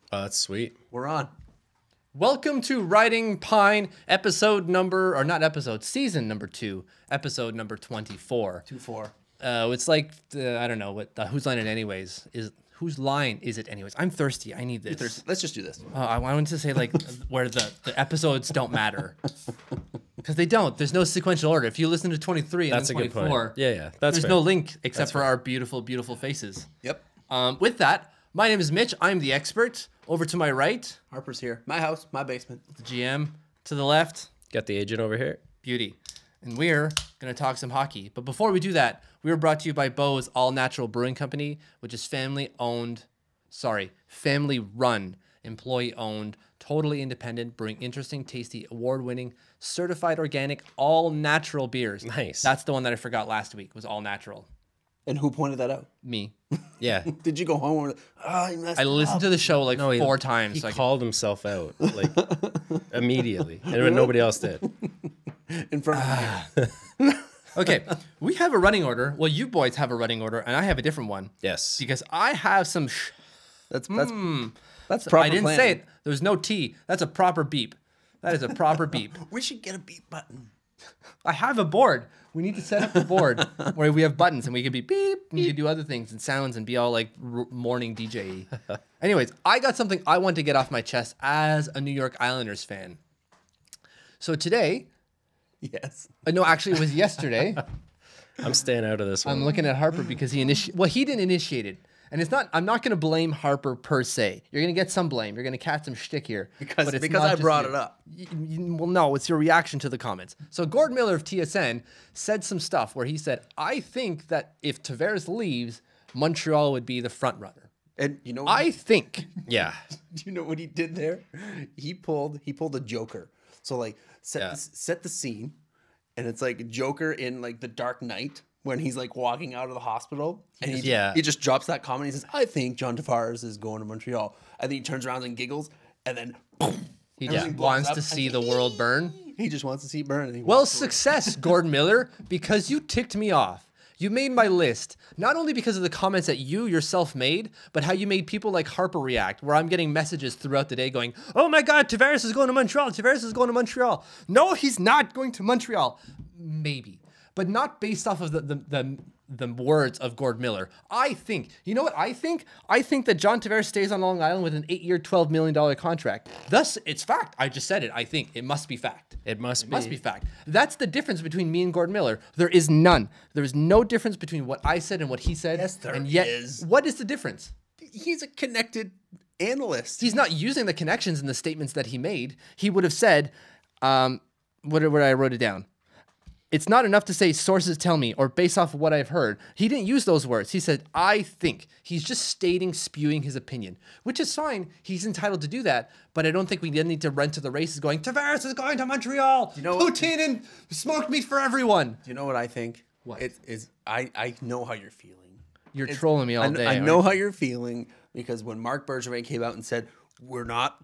Oh, that's sweet. We're on. Welcome to Riding Pine, season number 2, episode number 24. 2-4. It's like, I don't know, whose line it anyways? Whose line is it anyways? I'm thirsty. I need this. Let's just do this. I wanted to say like where the episodes don't matter. Because they don't. There's no sequential order. If you listen to 23 and That's a then good 24, point. Yeah. there's fair. no link except for our beautiful, beautiful faces. Yep. With that, my name is Mitch. I'm the expert. Over to my right, Harper's here. My house, my basement. the GM. To the left, Got the agent over here. Beauty. And we're going to talk some hockey. But before we do that, we were brought to you by Bo's All Natural Brewing Company, which is family-run, employee-owned, totally independent, brewing interesting, tasty, award-winning, certified organic, all-natural beers. Nice. That's the one that I forgot last week, was all natural. And who pointed that out? Me. Yeah. Did you go home and you messed I listened to the show like No, 4 times. He so called himself out like immediately, and when nobody else did. in front of me? Okay, we have a running order. Well, you boys have a running order, and I have a different one. Yes. Because I have some... That's proper I didn't planning. say it. There's no T. That's a proper beep. That is a proper beep. We should get a beep button. I have a board. We need to set up a board where we have buttons and we can be beep and you can do other things and sounds and be all like morning DJ. Anyways, I got something I want to get off my chest as a New York Islanders fan. So today, Yes. no, actually it was yesterday. I'm staying out of this one. I'm looking at Harper because he didn't initiate it. And I'm not going to blame Harper per se. You're going to get some blame. You're going to catch some shtick here. Because not I just brought you. it up. Well, no, it's your reaction to the comments. So Gord Miller of TSN said some stuff where he said, I think that if Tavares leaves, Montreal would be the front runner. And you know what I think. Yeah. do you know what he did there? He pulled a Joker. So like set the scene, and it's like Joker in like the Dark Knight when he's like walking out of the hospital, and he just drops that comment. He says, "I think John Tavares is going to Montreal." And then he turns around and giggles, and then He just wants to see the world burn. He just wants to see it burn. And he Well, walks away. success, Gordon Miller, because you ticked me off. You made my list, not only because of the comments that you yourself made, but how you made people like Harper react, where I'm getting messages throughout the day going, oh my God, Tavares is going to Montreal. Tavares is going to Montreal. No, he's not going to Montreal. Maybe, but not based off of the words of Gord Miller. I think, you know what I think? I think that John Tavares stays on Long Island with an 8-year, $12 million contract. Thus, it's fact. I just said it. I think it must be fact. It must Be fact. That's the difference between me and Gord Miller. There is none. There is no difference between what I said and what he said. Yes, there and yet, is. What is the difference? He's a connected analyst. He's not using the connections in the statements that he made. He would have said, what I wrote it down. It's not enough to say sources tell me or based off of what I've heard. He didn't use those words. He said, I think. He's just spewing his opinion, which is fine. He's entitled to do that. But I don't think we need to run to the races going, Tavares is going to Montreal. You know what? Poutine and smoked meat for everyone. Do you know what I think? What? I know how you're feeling. You're trolling me all day. I know how you're feeling because when Mark Bergevin came out and said, we're not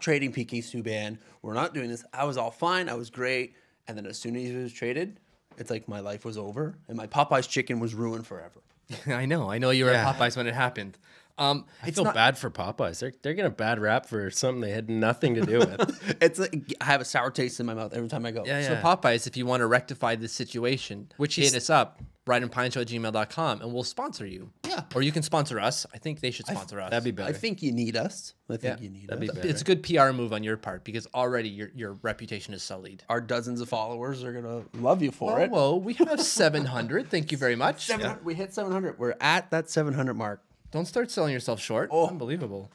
trading PK Subban. We're not doing this. I was all fine. I was great. And then as soon as he was traded, it's like my life was over and my Popeye's chicken was ruined forever. I know you were at Popeyes when it happened. I feel bad for Popeyes. They're getting a bad rap for something they had nothing to do with. It's like I have a sour taste in my mouth every time I go. So Popeyes, if you want to rectify this situation, hit us up, rideandpineshow@gmail.com, and we'll sponsor you. Yeah. Or you can sponsor us. I think they should sponsor us. That'd be better. I think you need us. I think you need us. That'd be better. It's a good PR move on your part because already your reputation is sullied. Our dozens of followers are going to love you for it. Whoa, we have 700. Thank you very much. We hit 700. We're at that 700 mark. Don't start selling yourself short. Oh. Unbelievable.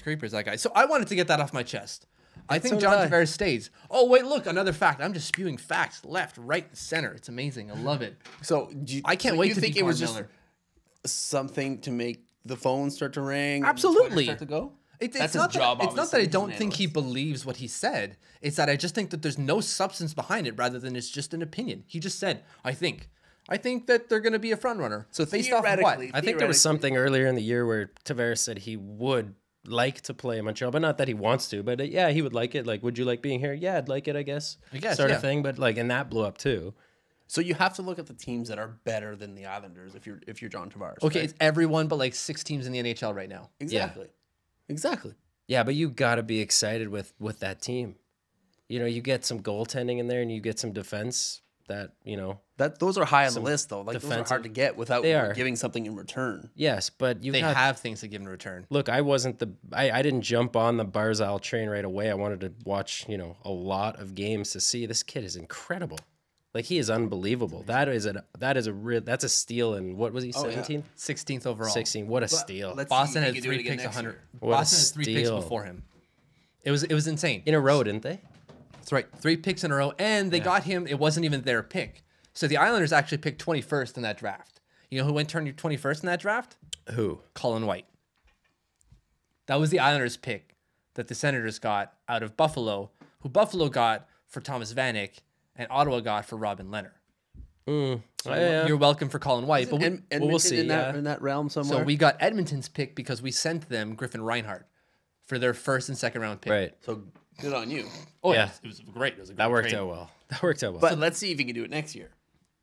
Creepers, that guy. So I wanted to get that off my chest. I think so John did I. Tavares stays. Oh, wait, look, another fact. I'm just spewing facts left, right, center. It's amazing. I love it. So I can't wait to think be it was Gord just Miller. something to make the phone start to ring? and Absolutely. Twitter start to go? It's That's not his job, that, it's not obviously, that I as don't an think he analyst. believes what he said. It's that I just think that there's no substance behind it rather than it's just an opinion. He just said, I think. I think that they're going to be a front runner. So based off of what? theoretically- I think there was something earlier in the year where Tavares said he would like to play in Montreal, but not that he wants to. But yeah, he would like it. Like, would you like being here? Yeah, I'd like it, I guess. Sort of thing. But like, and that blew up too. So you have to look at the teams that are better than the Islanders if you're John Tavares. Okay, right? it's everyone but like 6 teams in the NHL right now. Exactly. Exactly. Yeah, but you got to be excited with that team. You know, you get some goaltending in there and you get some defense that, you know. Those are high on the list, though. Like, those are hard defensive- to get without They are. giving something in return. Yes, but They have things to give in return. Look, I didn't jump on the Barzal train right away. I wanted to watch, you know, a lot of games to see. This kid is incredible. Like, he is unbelievable. That's a steal. And what was he, 17? 16th overall. 16. What a steal. Boston had 3 picks, 100. Boston had 3 picks before him. It was insane. In a row, didn't they? That's right. 3 picks in a row, and they got him. It wasn't even their pick. So the Islanders actually picked 21st in that draft. You know who went turned 21st in that draft? Who? Colin White. That was the Islanders pick that the Senators got out of Buffalo, who Buffalo got for Thomas Vanek, and Ottawa got for Robin Leonard. So you're welcome for Colin White, but we'll see in that realm somewhere. So we got Edmonton's pick because we sent them Griffin Reinhart for their 1st and 2nd round pick. Right. So good on you. Oh Yeah. it was great. It was a great That worked trade. out well. That worked out well. But let's see if you can do it next year.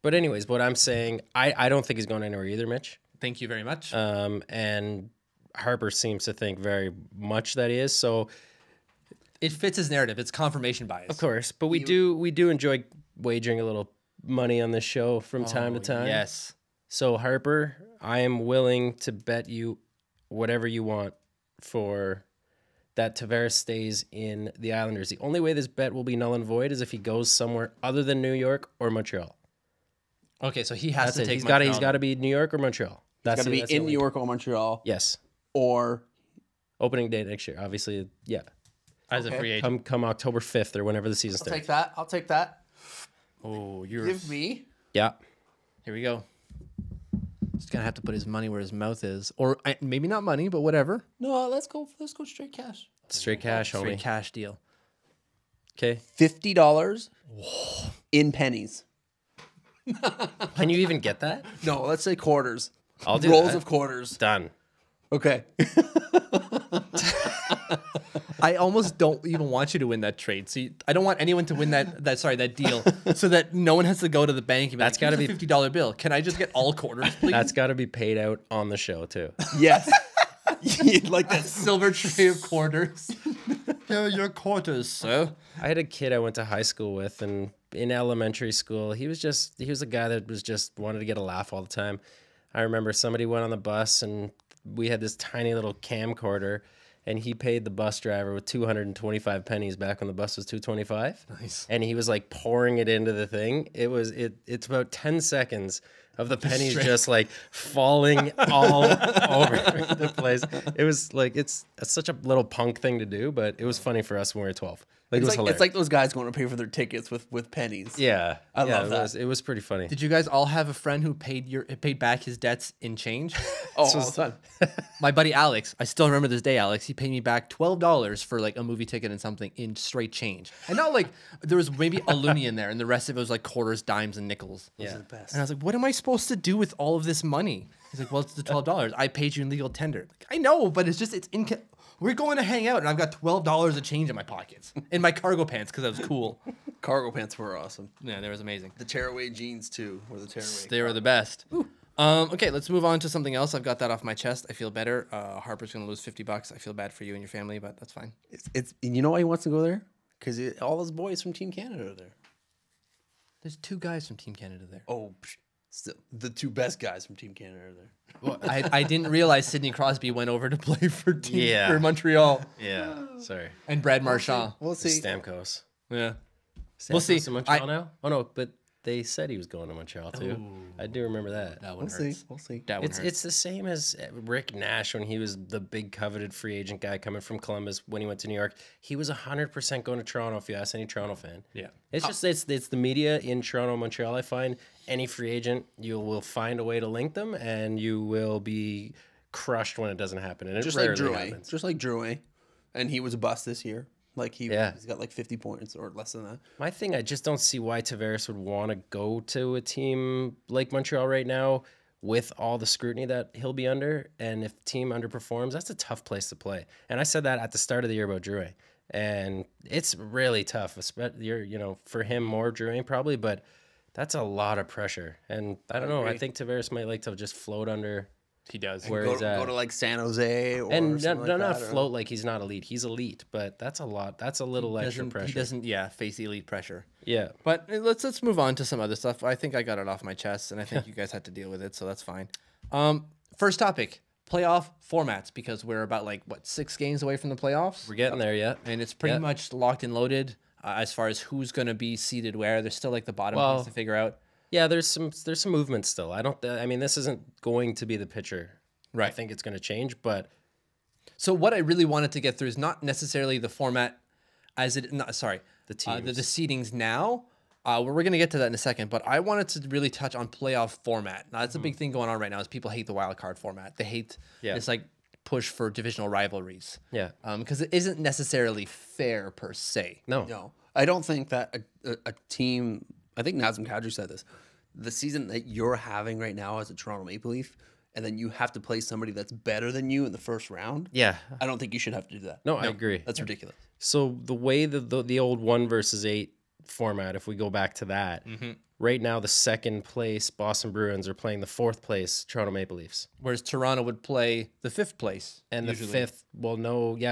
But anyways, what I'm saying, I don't think he's going anywhere either, Mitch. Thank you very much. And Harper seems to think very much that he is. So It fits his narrative. It's confirmation bias. of course, but we do enjoy wagering a little money on this show from time to time. Yes. So Harper, I am willing to bet you whatever you want for that Tavares stays in the Islanders. The only way this bet will be null and void is if he goes somewhere other than New York or Montreal. Okay, so he has That's to it. take He's got to be New York or Montreal. It's got to be in New York or Montreal. Yes. Or Opening day next year. Obviously, yeah. as a free agent. Come October 5th or whenever the season starts. I'll take that. Oh, you're Give me. Yeah. Here we go. He's gonna have to put his money where his mouth is, or maybe not money, but whatever. No, let's go straight cash. Straight cash, homie. Straight cash deal. Okay. $50 in pennies. Can you even get that? No, let's say quarters. I'll do Rolls that. of quarters. Done. Okay. I almost don't even want you to win that trade. See, I don't want anyone to win that deal, so that no one has to go to the bank and That's gotta be be- $50 bill. Can I just get all quarters, please? That's got to be paid out on the show too. Yes. You'd like that. silver tray of quarters. Here are your quarters, sir. I had a kid I went to high school with, and in elementary school, he was a guy that was just wanted to get a laugh all the time. I remember somebody went on the bus, and we had this tiny little camcorder, and he paid the bus driver with 225 pennies back when the bus was 225. Nice. And he was like pouring it into the thing. It's about 10 seconds of the pennies just like falling all over the place. It was like it's such a little punk thing to do, but it was funny for us when we were 12. Like, it was hilarious. It's like those guys going to pay for their tickets with pennies. Yeah, I love that. It was pretty funny. Did you guys all have a friend who paid back his debts in change? Oh, all the time. My buddy Alex, I still remember this day, Alex. He paid me back $12 for like a movie ticket and something in straight change. And not like there was maybe a loonie in there and the rest of it was like quarters, dimes, and nickels. Yeah. And I was like, what am I supposed to do with all of this money? He's like, well, it's the $12. I paid you in legal tender. Like, I know, but we're going to hang out and I've got $12 of change in my pockets. In my cargo pants because I was cool. Cargo pants were awesome. Yeah, that was amazing. The tearaway jeans too were the tearaway. They were the best. Okay, let's move on to something else. I've got that off my chest. I feel better. Harper's gonna lose $50. I feel bad for you and your family, but that's fine. It's you know why he wants to go there? Because all those boys from Team Canada are there. There's 2 guys from Team Canada there. Oh, still the 2 best guys from Team Canada are there. Well, I didn't realize Sidney Crosby went over to play for Yeah. Montreal. Yeah, sorry. And Brad Marchand. We'll see. Stamkos. Yeah. Stamkos We'll see. to Montreal now? Oh no, but they said he was going to Montreal too. I do remember that. That one We'll hurts. see. We'll see. That one It's hurts. it's the same as Rick Nash when he was the big coveted free agent guy coming from Columbus when he went to New York. He was 100% going to Toronto. If you ask any Toronto fan, Yeah. it's just it's the media in Toronto, Montreal. I find any free agent you will find a way to link them, and you will be crushed when it doesn't happen. And it Just like rarely Drew happens. Just like Drew and he was a bust this year. Like he's got like 50 points or less than that. My thing, I just don't see why Tavares would want to go to a team like Montreal right now with all the scrutiny that he'll be under. And if the team underperforms, that's a tough place to play. And I said that at the start of the year about Drouin. And it's really tough, for him more Drouin probably, but that's a lot of pressure. And I don't know, I think Tavares might like to just float under He does. Whereas Go to like San Jose or and something not, like not that, or- float like he's not elite. He's elite, but that's a lot. That's a little extra pressure. He doesn't, face the elite pressure. Yeah. But let's move on to some other stuff. I think I got it off my chest, and I think you guys had to deal with it, so that's fine. First topic: playoff formats, because we're about 6 games away from the playoffs, We're getting there yet. and it's pretty much locked and loaded as far as who's going to be seated where. There's still the bottom piece to figure out. Yeah, there's some movement still. I mean, this isn't going to be the picture. Right. I think it's going to change, but So what I really wanted to get through is not necessarily the format as it. Not, sorry, the teams. the seedings now. We're going to get to that in a second, but I wanted to really touch on playoff format. Now, that's a big thing going on right now is people hate the wild card format. They hate this push for divisional rivalries. Yeah. Because it isn't necessarily fair per se. No, I don't think that a team. I think Nazem Kadri said this. The season that you're having right now as a Toronto Maple Leaf, and then you have to play somebody that's better than you in the first round. Yeah. I don't think you should have to do that. No, I agree. That's ridiculous. So the way the old 1 versus 8 format, if we go back to that, right now the second place Boston Bruins are playing the 4th place Toronto Maple Leafs. Whereas Toronto would play the 5th place. And usually. the 5th,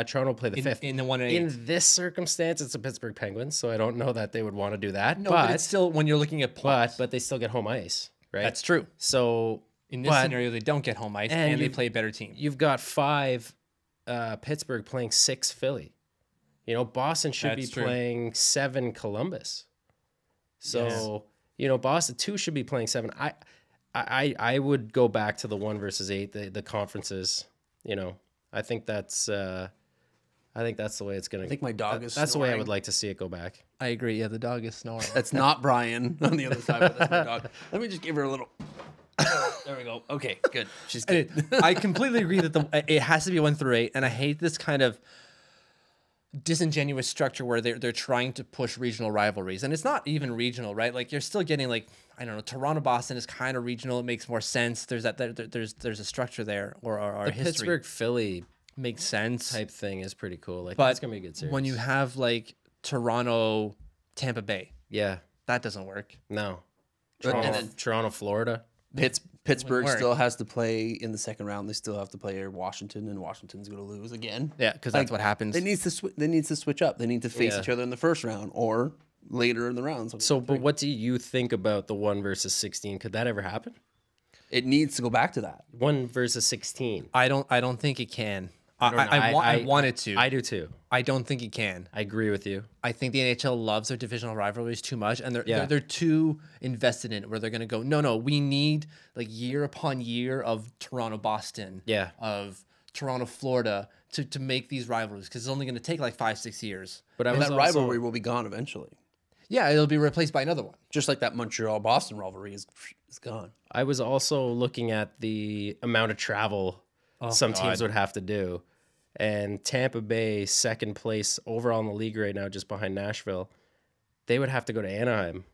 Toronto will play the 5th. in the 1 and 8. In this circumstance, it's the Pittsburgh Penguins, so I don't know that they would want to do that. No, but it's still, when you're looking at points. but they still get home ice, right? That's true. So In this scenario, they don't get home ice, and they play a better team. You've got 5 Pittsburgh playing 6 Philly. Boston should That's be true. playing 7 Columbus. So, Boston 2 should be playing 7. I would go back to the 1 versus 8, the conferences. I think that's the way it's gonna. I think my dog is. That's the way I snoring. would like to see it go back. I agree. Yeah, the dog is snoring. That's not Brian on the other side, but that's my dog. Let me just give her a little. There we go. Okay, good. She's good. I completely agree that it has to be 1 through 8, and I hate this kind of disingenuous structure where they're trying to push regional rivalries, and it's not even regional, right? Like you're still getting I don't know, Toronto Boston is kind of regional. It makes more sense. There's there's a structure there, or The history Pittsburgh Philly makes sense. type thing is pretty cool. But That's gonna be a good series. when you have Toronto, Tampa Bay, yeah, that doesn't work. no, And then Toronto, Florida. Pittsburgh Wouldn't still has to play in the second round. They still have to play Washington, and Washington's going to lose again. Yeah, because that's what happens. They need to switch up. They need to face Yeah. each other in the first round or later in the rounds. So, but what do you think about the 1 versus 16? Could that ever happen? It needs to go back to that. 1 versus 16. I don't think it can. don't know. I want it to. I do too. I don't think it can. I agree with you. I think the NHL loves their divisional rivalries too much, and Yeah. they're too invested in it. Where they're going to go, no, we need year upon year of Toronto, Boston, Yeah. of Toronto, Florida to make these rivalries, because it's only going to take 5-6 years. But I And was that also, rivalry will be gone eventually. Yeah, it'll be replaced by another one. Just like that Montreal Boston rivalry is gone. I was also looking at the amount of travel some teams would have to do. And Tampa Bay, second place overall in the league right now, just behind Nashville, they would have to go to Anaheim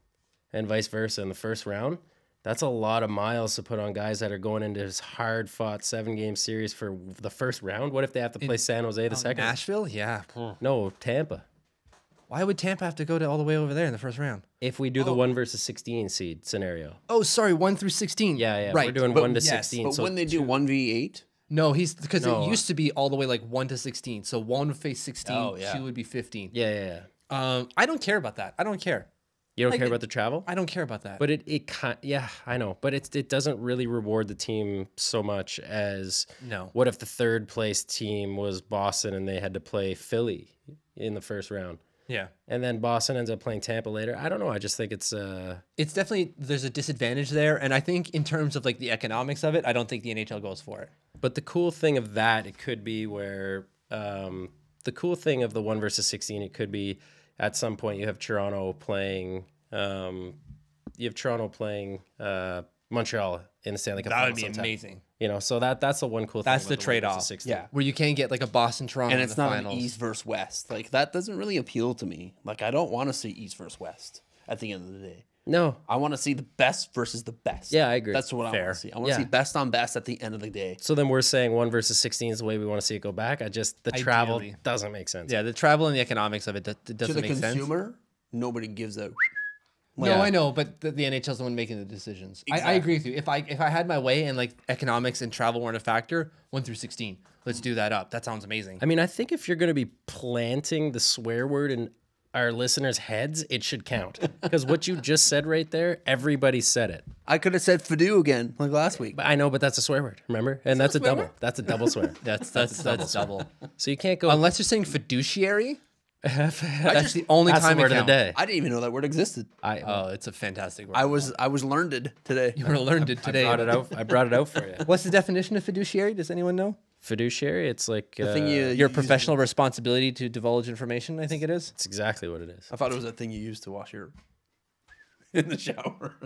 and vice versa in the first round. That's a lot of miles to put on guys that are going into this hard-fought 7-game series for the first round. What if they have to play San Jose the second? Nashville, yeah. No, Tampa. Why would Tampa have to go all the way over there in the first round? If we do the 1 versus 16 seed scenario. Oh, sorry, 1 through 16. Yeah, right. We're doing But 1 to yes, 16. But So when they do 1v8, No, because No. it used to be all the way 1 to 16. So 1 would face 16, Oh, yeah. 2 would be 15. yeah. I don't care about that. I don't care. You don't care about the travel? I don't care about that. But I know. But it doesn't really reward the team so much as No. what if the third place team was Boston and they had to play Philly in the first round? Yeah. And then Boston ends up playing Tampa later. I don't know. I just think it's It's definitely, there's a disadvantage there. And I think in terms of the economics of it, I don't think the NHL goes for it. but the cool thing of that, it could be where the cool thing of the 1 versus 16, it could be at some point you have Toronto playing Montreal in the Stanley Cup. That final would be sometime. amazing. So that's the one cool thing. That's about the 1 versus trade-off. 16. yeah. Where you can't get a Boston, Toronto and in it's the not finals. an East versus West. That doesn't really appeal to me. I don't want to see East versus West at the end of the day. No. I want to see the best versus the best. Yeah, I agree. That's what I Fair. want to see. I want to Yeah. see best on best at the end of the day. So then we're saying 1 versus 16 is the way we want to see it go back. The travel doesn't make sense. Yeah, the travel and the economics of it To doesn't the make sense. consumer, nobody gives a Like, No, I know, but the NHL's the one making the decisions. I agree with you. If I had my way and like economics and travel weren't a factor, 1 through 16, let's do that up. That sounds amazing. I mean, I think if you're going to be planting the swear word in our listeners' heads, it should count. Because what you just said right there, everybody said it. I could have said Fadoo again, like last week. But I know, but that's a swear word, remember? And that's a swear double. word? That's a double swear. That's double. So you can't go. Unless you're saying fiduciary, that's the only That's the time word it of the counts. day. I didn't even know that word existed. Oh, it's a fantastic word. I was learned today. You were learned it today. I brought it out for you. What's the definition of fiduciary? Does anyone know? Fiduciary, it's like The thing Your use- professional responsibility to divulge information, I think it is. it's exactly what it is. I thought it was that thing you used to wash your in the shower.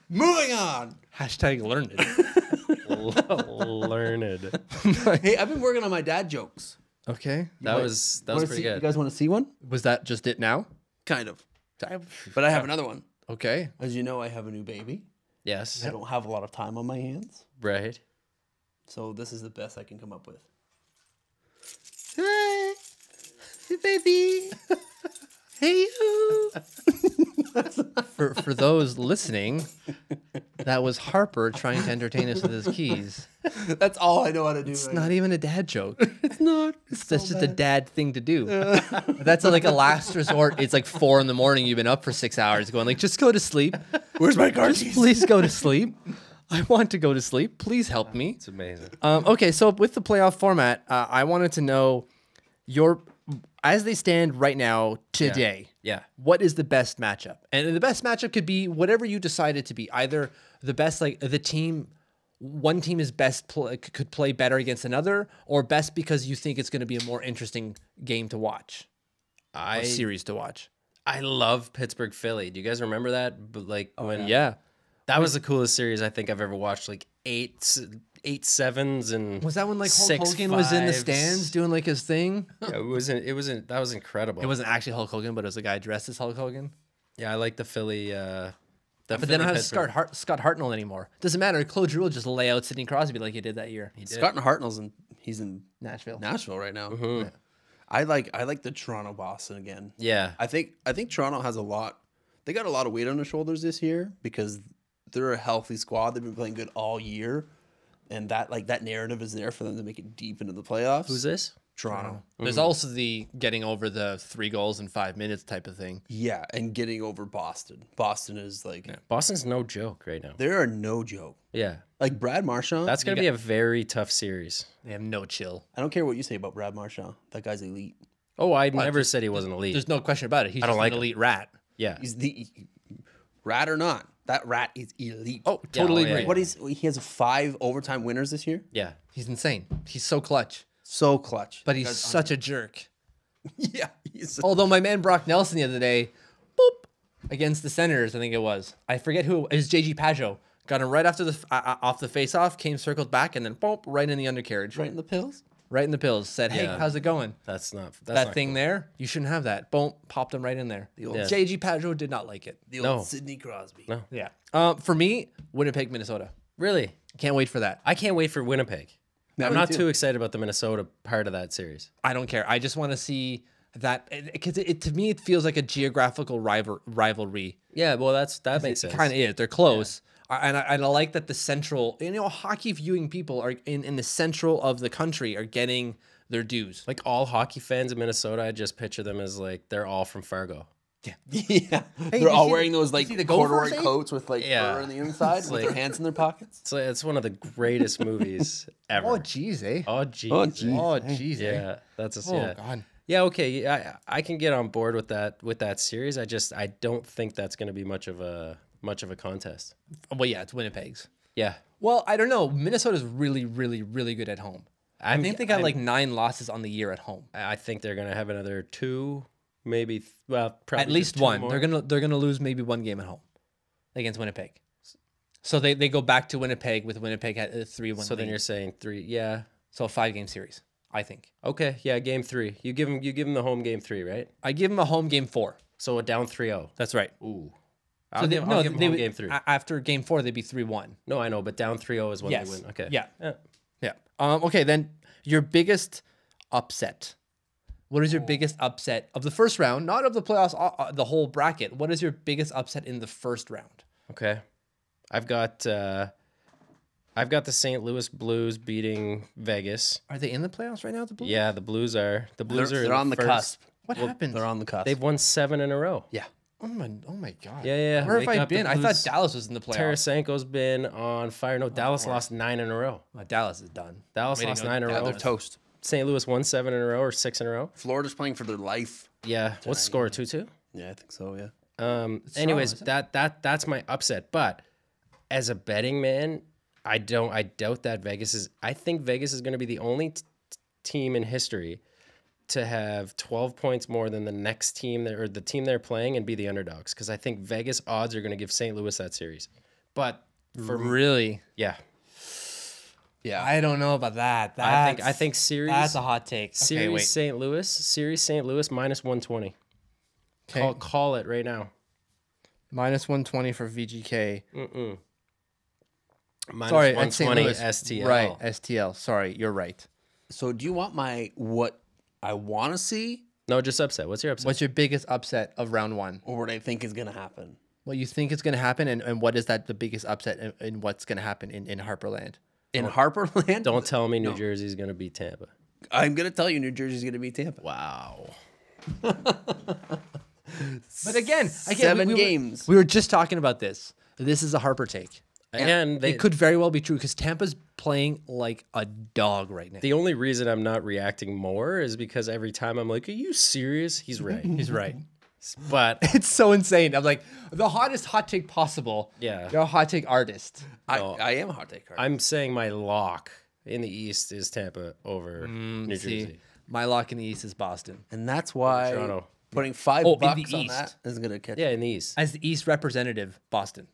Moving on. Hashtag learned it. Learned. Hey, I've been working on my dad jokes. Okay. That was pretty You good. guys want to see one? Was that just it now? Kind of. But I have another one. Okay. As you know, I have a new baby. Yes. I don't have a lot of time on my hands. Right. So this is the best I can come up with. Hi, baby. Hey, you. For those listening, that was Harper trying to entertain us with his keys. That's all I know how to do. It's not even a dad joke. It's not. That's just a dad thing to do. That's like a last resort. It's like 4 a.m. You've been up for 6 hours going like, just go to sleep. Where's my car Just keys? please go to sleep. I want to go to sleep. Please help me. It's amazing. Okay, so with the playoff format, I wanted to know as they stand right now today. Yeah. What is the best matchup? And the best matchup could be whatever you decide it to be. Either the best, like the team, one team is best could play better against another, or best because you think it's going to be a more interesting game to watch, or series to watch. I love Pittsburgh Philly. Do you guys remember that? But like when Yeah. that was the coolest series I think I've ever watched. Like 8-7s and Was that when like Hulk 6-5s. Hogan was in the stands doing like his thing? Yeah, it wasn't that was incredible. It wasn't actually Hulk Hogan, but it was a guy dressed as Hulk Hogan. Yeah, I like the Philly. But they don't have Scott Hartnell anymore. Doesn't matter. Claude Giroux will just lay out Sidney Crosby like he did that year. Scott Hartnell's he's in Nashville. Nashville right now. Yeah. I like the Toronto Boston again. Yeah. I think Toronto has a lot. They got a lot of weight on their shoulders this year because they're a healthy squad. They've been playing good all year, and that narrative is there for them to make it deep into the playoffs. Who's this? Toronto? There's also the getting over the 3 goals in 5 minutes type of thing. Yeah, and getting over Boston. Boston is like Boston's no joke right now. they are no joke. Yeah. Like Brad Marchand. That's going to be a very tough series. They have no chill. I don't care what you say about Brad Marchand. That guy's elite. Oh, I never said he wasn't elite. There's no question about it. He's just like an him. elite rat. Yeah. He's the rat or not. That rat is elite. Oh, totally yeah, agree. yeah. What he has 5 overtime winners this year. Yeah. He's insane. He's so clutch, So clutch. but he's such a jerk. yeah. He's Although my man Brock Nelson the other day, boop, against the Senators, I think it was. I forget who it was. JG Pajot got him right after the off the face-off, came circled back, and then boop, right in the undercarriage, right in the pills. right in the pills. Said, "Hey, Yeah. how's it going?" That's not That not thing cool. there, you shouldn't have that. Boom, popped him right in there. old- Yeah. JG Pajot did not like it. The No. old Sidney Crosby. No. Yeah. For me, Winnipeg, Minnesota. Really? Can't wait for that. I can't wait for Winnipeg. Yeah, I'm me not too. too excited about the Minnesota part of that series. I don't care. I just want to see that because it to me it feels like a geographical rivalry. Yeah, well, that makes sense. Kind of is. They're close. And I like that the central, hockey viewing people are in the central of the country are getting their dues. Like all hockey fans in Minnesota, I just picture them as like they're all from Fargo. yeah. you They're all see wearing those like see the corduroy Gophers, eh? coats with like Yeah. fur on the inside with like- their hands in their pockets. It's one of the greatest movies ever. Oh, jeez, eh? Oh, geez. Oh, geez. Oh, jeez, eh? Yeah, that's a Oh, yeah. God. Yeah, okay. Yeah, I can get on board with that series. I don't think that's going to be much of a contest. Well, yeah, it's Winnipeg's. Yeah. Well, I don't know. Minnesota's really, really, really good at home. I think they got I'm- like 9 losses on the year at home. I think they're going to have another 2, maybe probably At least just 2 one. more. They're gonna lose maybe 1 game at home against Winnipeg. So they go back to Winnipeg with Winnipeg at a 3-1. So then lead. you're saying 3. Yeah. So a 5-game series, I think. Okay. Yeah, game 3. You give them the home game 3, right? I give them a home game 4. So a down 3-0. That's right. Ooh. So I'll they, give no, them they home would- game 3. After game 4, they'd be 3-1. No, I know, but down 3-0 is when Yes. they win. Okay. Yeah. Yeah. Okay, then your biggest upset. What is your biggest upset of the first round, not of the playoffs, the whole bracket? What is your biggest upset in the first round? Okay. I've got the St. Louis Blues beating Vegas. Are they in the playoffs right now? The Blues? Yeah, the Blues are. The Blues are They're on the first. cusp. What happened? They're on the cusp. They've won 7 in a row. Yeah. Oh my god. Yeah. Where have Wake I up, the been? I thought Blues. Dallas was in the playoffs. Tarasenko's been on fire. No, Dallas lost 9 in a row. Dallas is done. Dallas Waiting lost on 9 in a Yeah, row. they're toast. St. Louis won 7 in a row or 6 in a row. Florida's playing for their life. Yeah. What's the score? 2-2? Yeah, I think so, yeah. Anyways, isn't that's my upset. But as a betting man, I doubt that Vegas is. I think Vegas is going to be the only team in history to have 12 points more than the next team or the team they're playing and be the underdogs. Because I think Vegas odds are going to give St. Louis that series. But for Really? yeah, Yeah. I don't know about that. I think series. That's a hot take. Series Okay, wait. St. Louis minus 120. Okay. Call it right now. Minus 120 for VGK. Minus Sorry, at St. 120 Louis. STL. Right, STL. Sorry, you're right. So do you want what I want to see No, just upset. What's your upset? What's your biggest upset of round one? or what I think is going to happen? What you think is going to happen, and what is that the biggest upset in what's going to happen in Harperland? In Harperland? Don't tell me New Jersey's going to beat Tampa. I'm going to tell you New Jersey's going to beat Tampa. Wow. But again, 7 games. We were just talking about this. This is a Harper take. And It could very well be true because Tampa's playing like a dog right now. the only reason I'm not reacting more is because every time I'm like, are you serious? He's right. He's right. But It's so insane. I'm like, the hottest hot take possible. Yeah. You're a hot take artist. I am a hot take card. I'm saying my lock in the East is Tampa over New See, Jersey. my lock in the East is Boston. And that's why Toronto. putting $5 in the bucks on East. that is going to catch Yeah, in the East. As the East representative, Boston.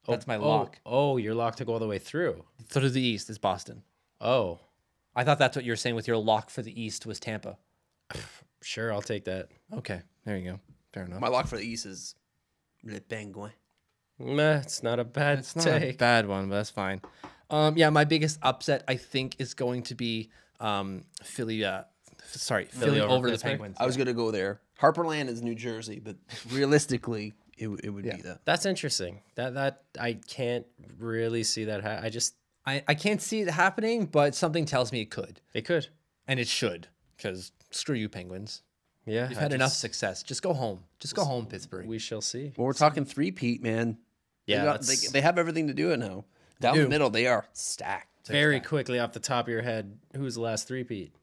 That's my lock. Oh, your lock to go all the way through. Through the East is Boston. Oh, I thought that's what you were saying with your lock for the East was Tampa. sure. I'll take that. Okay, there you go. Fair enough. My lock for the East is Le Penguin. Meh, it's not a bad It's not a take. bad one, but that's fine. Yeah, my biggest upset I think is going to be Philly. Philly over the Pittsburgh? Penguins. I was going to go there. Harperland is New Jersey, but realistically, it would be that. That's interesting. That I can't really see that. I can't see it happening, but something tells me it could, It could. and it should, because screw you, Penguins. Yeah, You've had enough success. Just go home. Just go home, Pittsburgh. We shall see. Well, we're talking three-peat, man. Yeah, They, got, that's- they have everything to do it now. Down the middle, they are stacked. Very quickly off the top of your head, who's the last three-peat?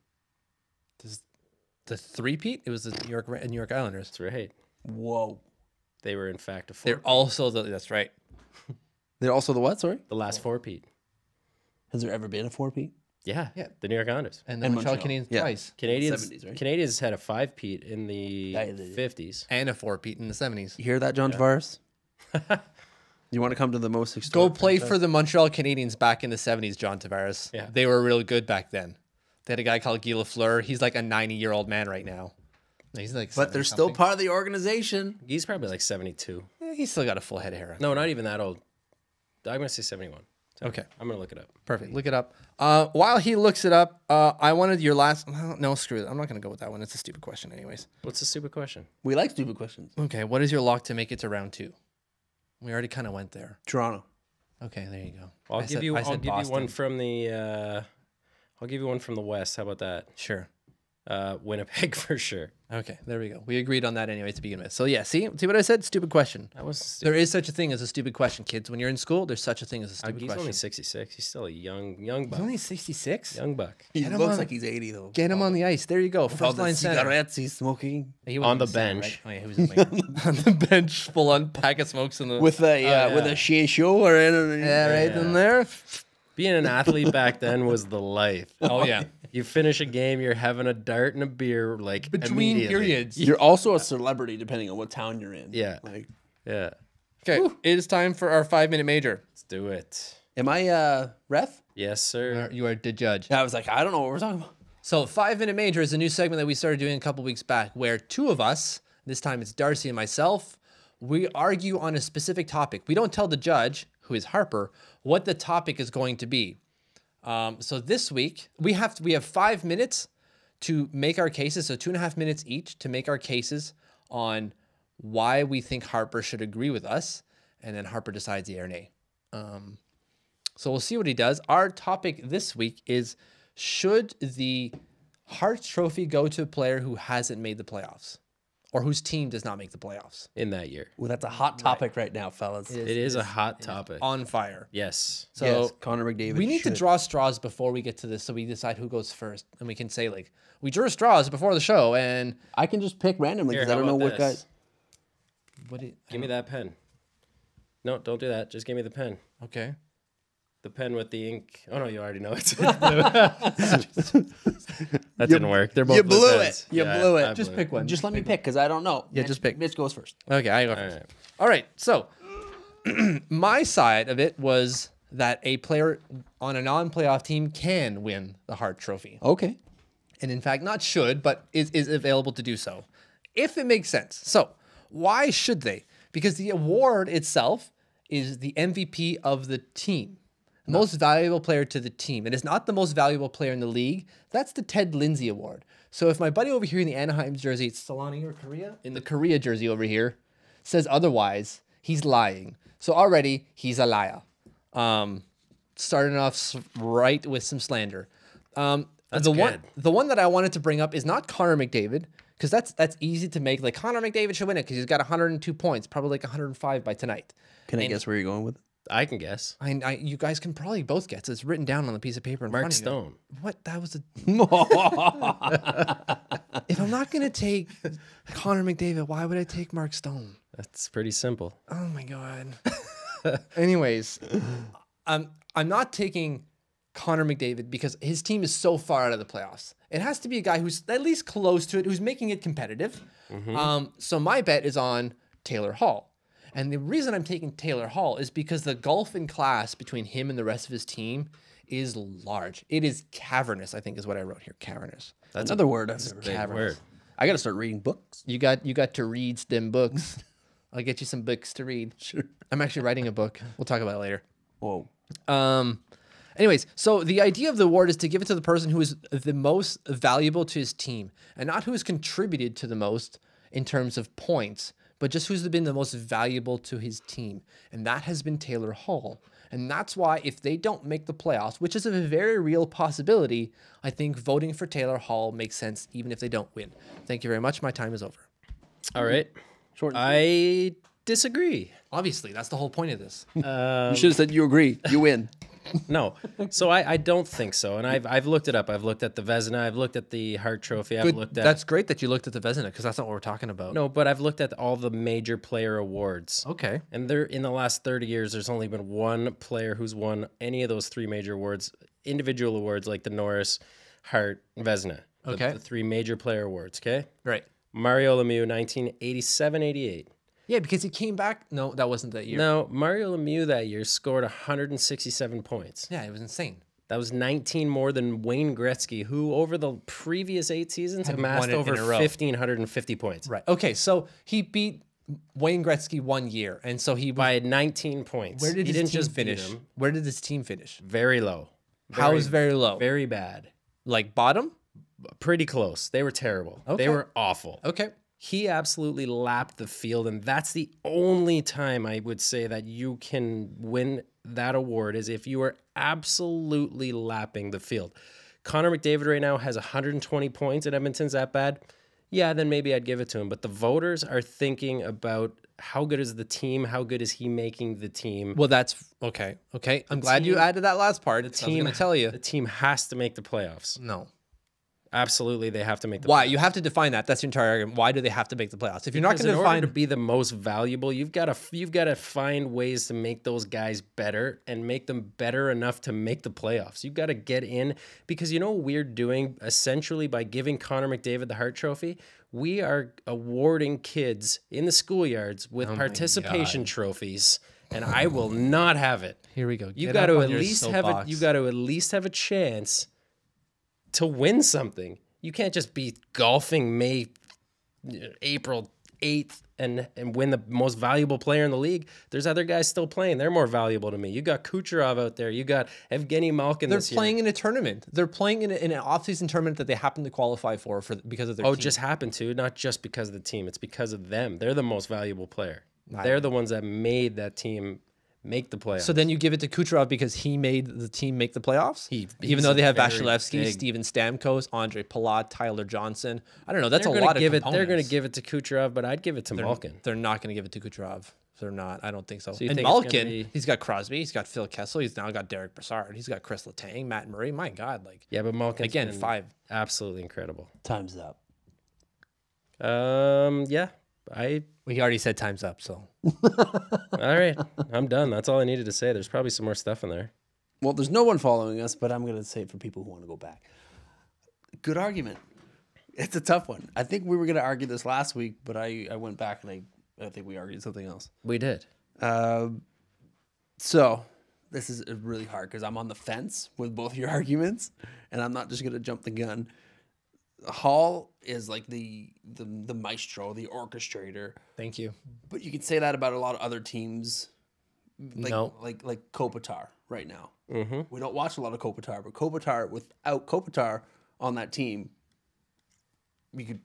The three-peat? It was the New York Islanders. That's right. Whoa. They were in fact a They're four. also that's right. They're also the what, sorry? The last four-peat. Has there ever been a four-peat? Yeah, the New York Islanders. And the And Montreal Montreal. Canadiens Yeah. twice. Canadians, 70s, right? Canadians had a five-peat in the Yeah, they did. 50s. And a four-peat in the 70s. You hear that, John Tavares? You want to come to the most Go historic play franchise? for the Montreal Canadiens back in the 70s, John Tavares. Yeah. They were really good back then. They had a guy called Guy Lafleur. He's like a 90-year-old man right now. He's like But they're still part of the organization. He's probably like 72. He's still got a full head of hair. No, not even that old. I'm going to say 71. Okay. I'm going to look it up. Perfect. Look it up. While he looks it up, I wanted your last... No, screw it. I'm not going to go with that one. It's a stupid question anyways. What's the stupid question? We like stupid questions. Okay, what is your lock to make it to round 2? We already kind of went there. Toronto. Okay, there you go. I'll give you one Boston. from the I'll give you one from the West. How about that? Sure. Winnipeg for sure. Okay, there we go. We agreed on that anyway to begin with. So yeah, see what I said? Stupid question. That was There is such a thing as a stupid question, kids. When you're in school, there's such a thing as a stupid he's question. only 66. He's still a young He's buck. only 66? Young buck. He him looks on- like he's 80, though. Get him on the ice. There you go. All First the line center. cigarettes he's smoking. He was On the center, bench. right? Oh, yeah, he was in the on the bench, full on pack of smokes in the With a chien chaud or in yeah, right in there. Being an athlete back then was the life. Oh yeah. You finish a game, you're having a dart and a beer like Between immediately. periods. You're also a celebrity depending on what town you're in. Yeah. Like, Yeah. Okay, it is time for our 5-minute major. Let's do it. am I ref? Yes, sir. You are the judge. I was like, I don't know what we're talking about. So 5-minute major is a new segment that we started doing a couple weeks back where two of us, this time it's Darcy and myself, we argue on a specific topic. We don't tell the judge, who is Harper, what the topic is going to be. So this week we have 5 minutes to make our cases. So 2.5 minutes each to make our cases on why we think Harper should agree with us. And then Harper decides the or nay. So we'll see what he does. Our topic this week is, should the Hart Trophy go to a player who hasn't made the playoffs or whose team does not make the playoffs in that year. Well, that's a hot topic right now, fellas. It is a hot topic. on fire. Yes. So Yes, Connor McDavid. we need to draw straws before we get to this, so we decide who goes first, and we can say like we drew straws before the show, and I can just pick randomly Here, because I how don't know about what guy. this? what? Do you, Give me that pen. No, don't do that. Just give me the pen. okay. The pen with the ink. Oh no, you already know it. That didn't work. They're both You blue blew pens. it. You blew it. I Just blew pick one. Just let me pick because I don't know. Yeah, just pick. Mitch goes first. Okay, I go All first. right. All right. So my side of it was that a player on a non-playoff team can win the Hart Trophy. Okay. And in fact, not should, but is available to do so, if it makes sense. So why should they? Because the award itself is the MVP of the team, most valuable player to the team. And it's not the most valuable player in the league. That's the Ted Lindsay Award. So if my buddy over here in the Anaheim jersey, it's Solani or Korea, in the Korea jersey over here, says otherwise, he's lying. So already he's a liar. Starting off right with some slander. That's the good. one that I wanted to bring up is not Connor McDavid, because that's easy to make. Like Connor McDavid should win it because he's got 102 points, probably like 105 by tonight. Can I guess where you're going with it? I can guess. You guys can probably both guess. It's written down on the piece of paper in Mark front of you. Stone. What? That was a. If I'm not gonna take Connor McDavid, why would I take Mark Stone? That's pretty simple. Oh my god. Anyways, I'm not taking Connor McDavid because his team is so far out of the playoffs. It has to be a guy who's at least close to it, who's making it competitive. So my bet is on Taylor Hall. And the reason I'm taking Taylor Hall is because the gulf in class between him and the rest of his team is large. It is cavernous, I think is what I wrote here. Cavernous. That's Another word I've never big heard. word. I got to start reading books. You got to read them books. I'll get you some books to read. Sure. I'm actually writing a book. We'll talk about it later. Whoa. Anyways, so the idea of the award is to give it to the person who is the most valuable to his team, and not who has contributed to the most in terms of points, but just who's been the most valuable to his team. And that has been Taylor Hall. And that's why if they don't make the playoffs, which is a very real possibility, I think voting for Taylor Hall makes sense even if they don't win. Thank you very much. My time is over. All right. Short. I disagree. Obviously, that's the whole point of this. You should have said you agree. You win. No. So I don't think so. And I've looked it up. I've looked at the Vezina. I've looked at the Hart Trophy. I've looked at That's great that you looked at the Vezina because that's not what we're talking about. No, but I've looked at all the major player awards. Okay. And there in the last 30 years, there's only been one player who's won any of those three major awards, individual awards like the Norris, Hart, Vezina. Okay. The three major player awards, okay? Right. Mario Lemieux, 1987-88. Yeah, because he came back. No, that wasn't that year. No, Mario Lemieux that year scored 167 points. Yeah, it was insane. That was 19 more than Wayne Gretzky, who over the previous 8 seasons Had amassed won it over in a row. 1,550 points. Right. Okay, so he beat Wayne Gretzky 1 year, and so he By 19 points. Where did he his didn't team just beat finish? him. Where did his team finish? Very low. How is very low? Very bad. Like bottom? Pretty close. They were terrible. Okay. They were awful. Okay. He absolutely lapped the field, and that's the only time I would say that you can win that award is if you are absolutely lapping the field. Connor McDavid right now has 120 points, and Edmonton's that bad. Yeah, then maybe I'd give it to him. But the voters are thinking about how good is the team? How good is he making the team? Well, that's okay. Okay. I'm glad you team- added that last part. The I was team, going to tell you. the team has to make the playoffs. No. Absolutely, they have to make the Why? playoffs. You have to define that. That's your entire argument. Why do they have to make the playoffs? If you're not Because going to in order define to be the most valuable, you've got to find ways to make those guys better and make them better enough to make the playoffs. You've got to get in because you know what we're doing essentially by giving Connor McDavid the Hart Trophy. We are awarding kids in the schoolyards with participation trophies, and I will not have it. Here we go. You Get got up to on at your least have it. soapbox. You got to at least have a chance to win something. You can't just be golfing April 8th and win the most valuable player in the league, there's other guys still playing. They're more valuable to me. You got Kucherov out there. You got Evgeny Malkin. They're playing in a tournament. They're playing in an off-season tournament that they happen to qualify for because of their team. Just happened to, not just because of the team. It's because of them. They're the most valuable player. They're the ones that made that team make the playoffs. So then you give it to Kucherov because he made the team make the playoffs? Even though they have Vasilevsky, Steven Stamkos, Andre Palat, Tyler Johnson. I don't know. That's a lot of components. They're going to give it to Kucherov, but I'd give it to Malkin. They're not going to give it to Kucherov. They're not. I don't think so. So and Malkin, he's got Crosby. He's got Phil Kessel. He's now got Derek Brassard. He's got Chris Letang, Matt Murray. My God. Yeah, but Malkin, again, 5. Absolutely incredible. Time's up. Yeah. He already said time's up, so. All right. I'm done. That's all I needed to say. There's probably some more stuff in there. Well, there's no one following us, but I'm going to say it for people who want to go back. Good argument. It's a tough one. I think we were going to argue this last week, but I went back and I think we argued something else. We did. So this is really hard because I'm on the fence with both your arguments, and I'm not just going to jump the gun. Hall is like the maestro, the orchestrator. Thank you. But you could say that about a lot of other teams, No. like Kopitar right now. Mm-hmm. We don't watch a lot of Kopitar, but Kopitar, without Kopitar on that team, we could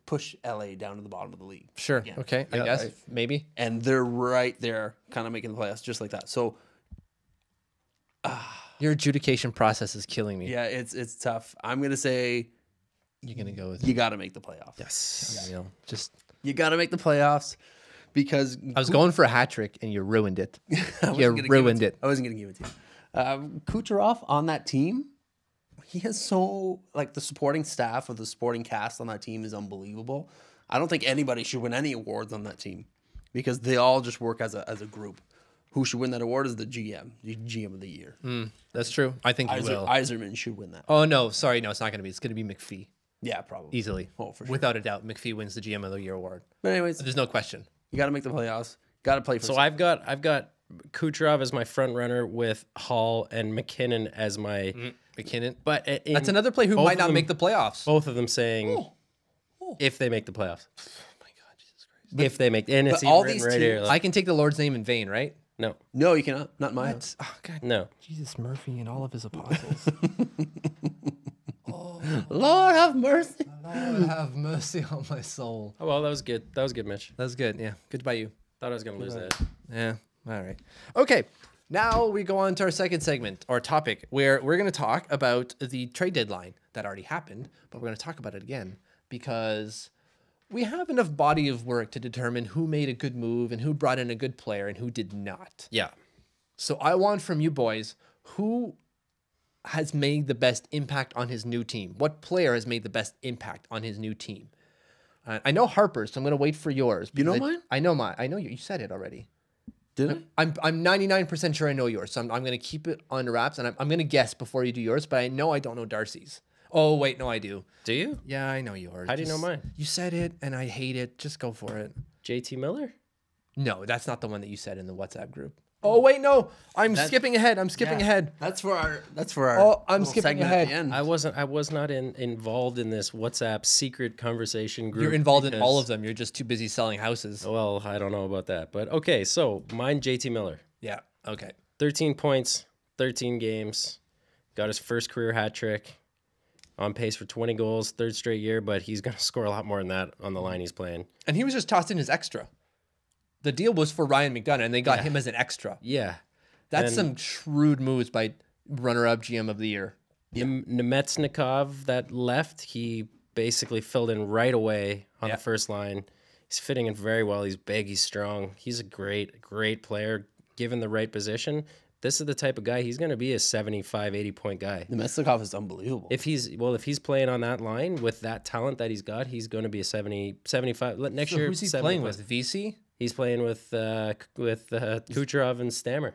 push LA down to the bottom of the league. Sure. Again. Okay. I guess. Maybe. And they're right there, kind of making the playoffs just like that. So Your adjudication process is killing me. yeah, it's tough. I'm gonna say You're going to go with you got to make the playoffs. Yes. you know, just. You got to make the playoffs because I was going for a hat trick and you ruined it. I wasn't gonna give it to you. Kucherov on that team, he has the supporting staff of the supporting cast on that team is unbelievable. I don't think anybody should win any awards on that team because they all just work as a group. Who should win that award is the GM of the year. That's true. I think you will. Iserman should win that. Oh, no. Sorry. No, it's not going to be. It's going to be McPhee. Yeah, probably. Easily. Oh, for sure. Without a doubt. McPhee wins the GM of the Year award. But anyways, There's no question. you got to make the playoffs. Got to play for. So I've got Kucherov as my front runner with Hall and McKinnon as my McKinnon. but That's another player who both might of not them- make the playoffs. both of them saying if they make the playoffs. Oh, my God. Jesus Christ. If they make and it's but all all these right here. teams- I can take the Lord's name in vain, right? No. No, you cannot. Not mine. Oh, God. No. Jesus Murphy and all of his apostles. Lord have mercy. Lord have mercy on my soul. Oh well, that was good. That was good, Mitch. That's good. Yeah. Good by you. Thought I was gonna lose that. Yeah. All right. Okay. Now we go on to our second segment, our topic, where we're going to talk about the trade deadline that already happened, but we're going to talk about it again because we have enough body of work to determine who made a good move and who brought in a good player and who did not. Yeah. So I want from you boys, who has made the best impact on his new team? What player has made the best impact on his new team? I know Harper's, so I'm going to wait for yours. You know because mine? I know mine. I know you. You said it already. Did I? I'm 99% sure I know yours, so I'm going to keep it on wraps, and I'm going to guess before you do yours, but I know I don't know Darcy's. Oh, wait, no, I do. Do you? Yeah, I know yours. How do you know mine? You said it, and I hate it. Just go for it. JT Miller? No, that's not the one that you said in the WhatsApp group. Oh, wait, no. I'm skipping ahead. I'm skipping ahead. That's for our. Oh, I'm little skipping segment ahead. At the end. I was not involved in this WhatsApp secret conversation group. You're involved in because- all of them. You're just too busy selling houses. Well, I don't know about that. But okay, so mine JT Miller. Yeah. Okay. 13 points, 13 games, got his first career hat trick, on pace for 20 goals, third straight year, but he's going to score a lot more than that on the line he's playing. And he was just tossed in as extra. The deal was for Ryan McDonough, and they got him as an extra. Yeah. That's some shrewd moves by runner-up GM of the year. Nemetsnikov that left, he basically filled in right away on the first line. He's fitting in very well. He's big. He's strong. He's a great player. Given the right position, this is the type of guy, he's going to be a 75, 80-point guy. Nemestikov is unbelievable. If he's playing on that line with that talent that he's got, he's going to be a 70, 75. Next year, Who's he 75. playing with? VC? He's playing with Kucherov and Stammer.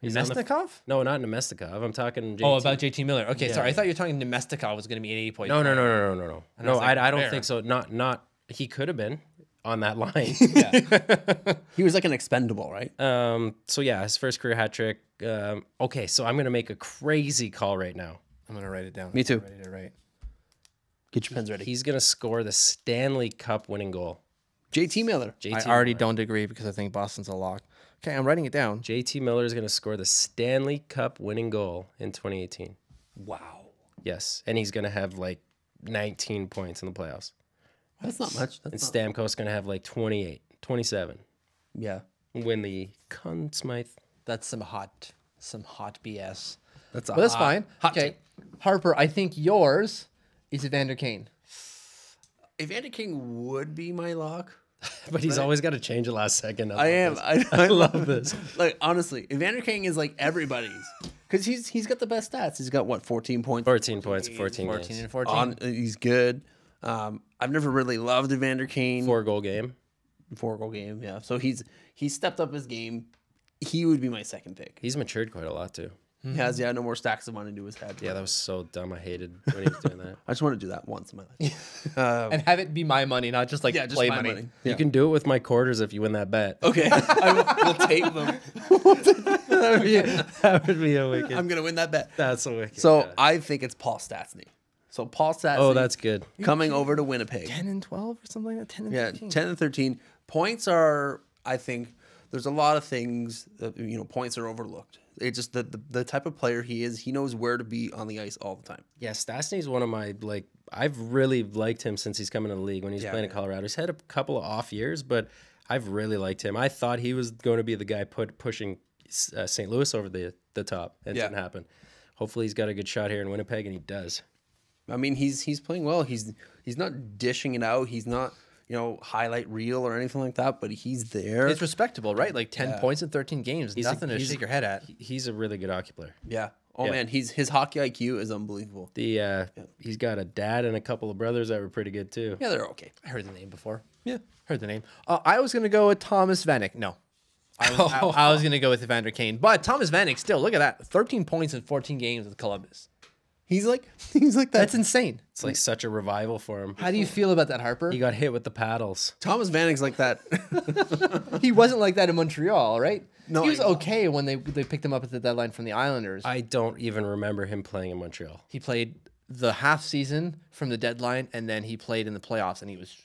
Nemestikov? No, not Nemestikov. I'm talking JT. Oh, about JT Miller. Okay, sorry. I thought you were talking Nemestikov was going to be an 80-point. No. I was like, I don't fair. think so. Not. He could have been on that line. He was like an expendable, right? So yeah, his first career hat trick. Okay, so I'm gonna make a crazy call right now. I'm going to write it down. Me too. I'm ready to write. Get your pens ready. He's gonna score the Stanley Cup winning goal. JT Miller. JT I already Miller. don't agree because I think Boston's a lock. Okay, I'm writing it down. JT Miller is gonna score the Stanley Cup winning goal in 2018. Wow. Yes, and he's gonna have like 19 points in the playoffs. That's not much. And That's Stamkos gonna have like 28, 27. yeah. Win the Conn Smythe. That's some hot BS. That's But that's fine. hot Okay, take. Harper, I think yours is Evander Kane. Evander King would be my lock. But he's always got to change it last second. I am. This. I love this. Like honestly, Evander King is like everybody's because he's got the best stats. He's got what 14 points. 14 points, 14 14 games. and 14. He's good. I've never really loved Evander Kane. 4-goal game. 4-goal game. Yeah. So he's stepped up his game. He would be my second pick. He's matured quite a lot too. He has no more stacks of money to his head. Yeah, that was so dumb. I hated when he was doing that. I just want to do that once in my life. And have it be my money, not just like Yeah, just play my money. money. You can do it with my quarters if you win that bet. Okay, we'll tape them. That would be a wicked. I'm gonna win that bet. That's a wicked. So yeah. I think it's Paul Stastny. So Paul Stastny. Oh, that's good. coming over to Winnipeg. 10 and 12 or something like that? 10 and Yeah, 13. 10 and 13. Points are, I think, there's a lot of things that, points are overlooked. It's just the type of player he is. He knows where to be on the ice all the time. Yeah, Stastny's one of my, I've really liked him since he's come into the league when he's Yeah, playing in Colorado. He's had a couple of off years, but I've really liked him. I thought he was going to be the guy pushing St. Louis over the top. It didn't happen. Hopefully he's got a good shot here in Winnipeg, and he does. I mean, he's playing well. He's not dishing it out. He's not, highlight reel or anything like that, but he's there. It's respectable, right? Like 10 points in 13 games. Nothing to shake your head at. He's a really good hockey player. Yeah. Oh, Yeah. man, his hockey IQ is unbelievable. He's got a dad and a couple of brothers that were pretty good too. Yeah, they're okay. I heard the name before. Yeah. Heard the name. I was going to go with Thomas Vanek. No. I was going to go with Evander Kane. But Thomas Vanek still, look at that. 13 points in 14 games with Columbus. He's like that. That's insane. It's like such a revival for him. How do you feel about that, Harper? He got hit with the paddles. Thomas Vanek's like that. He wasn't like that in Montreal, right? No, he was I know. okay when they picked him up at the deadline from the Islanders. I don't even remember him playing in Montreal. He played the half season from the deadline, and then he played in the playoffs, and he was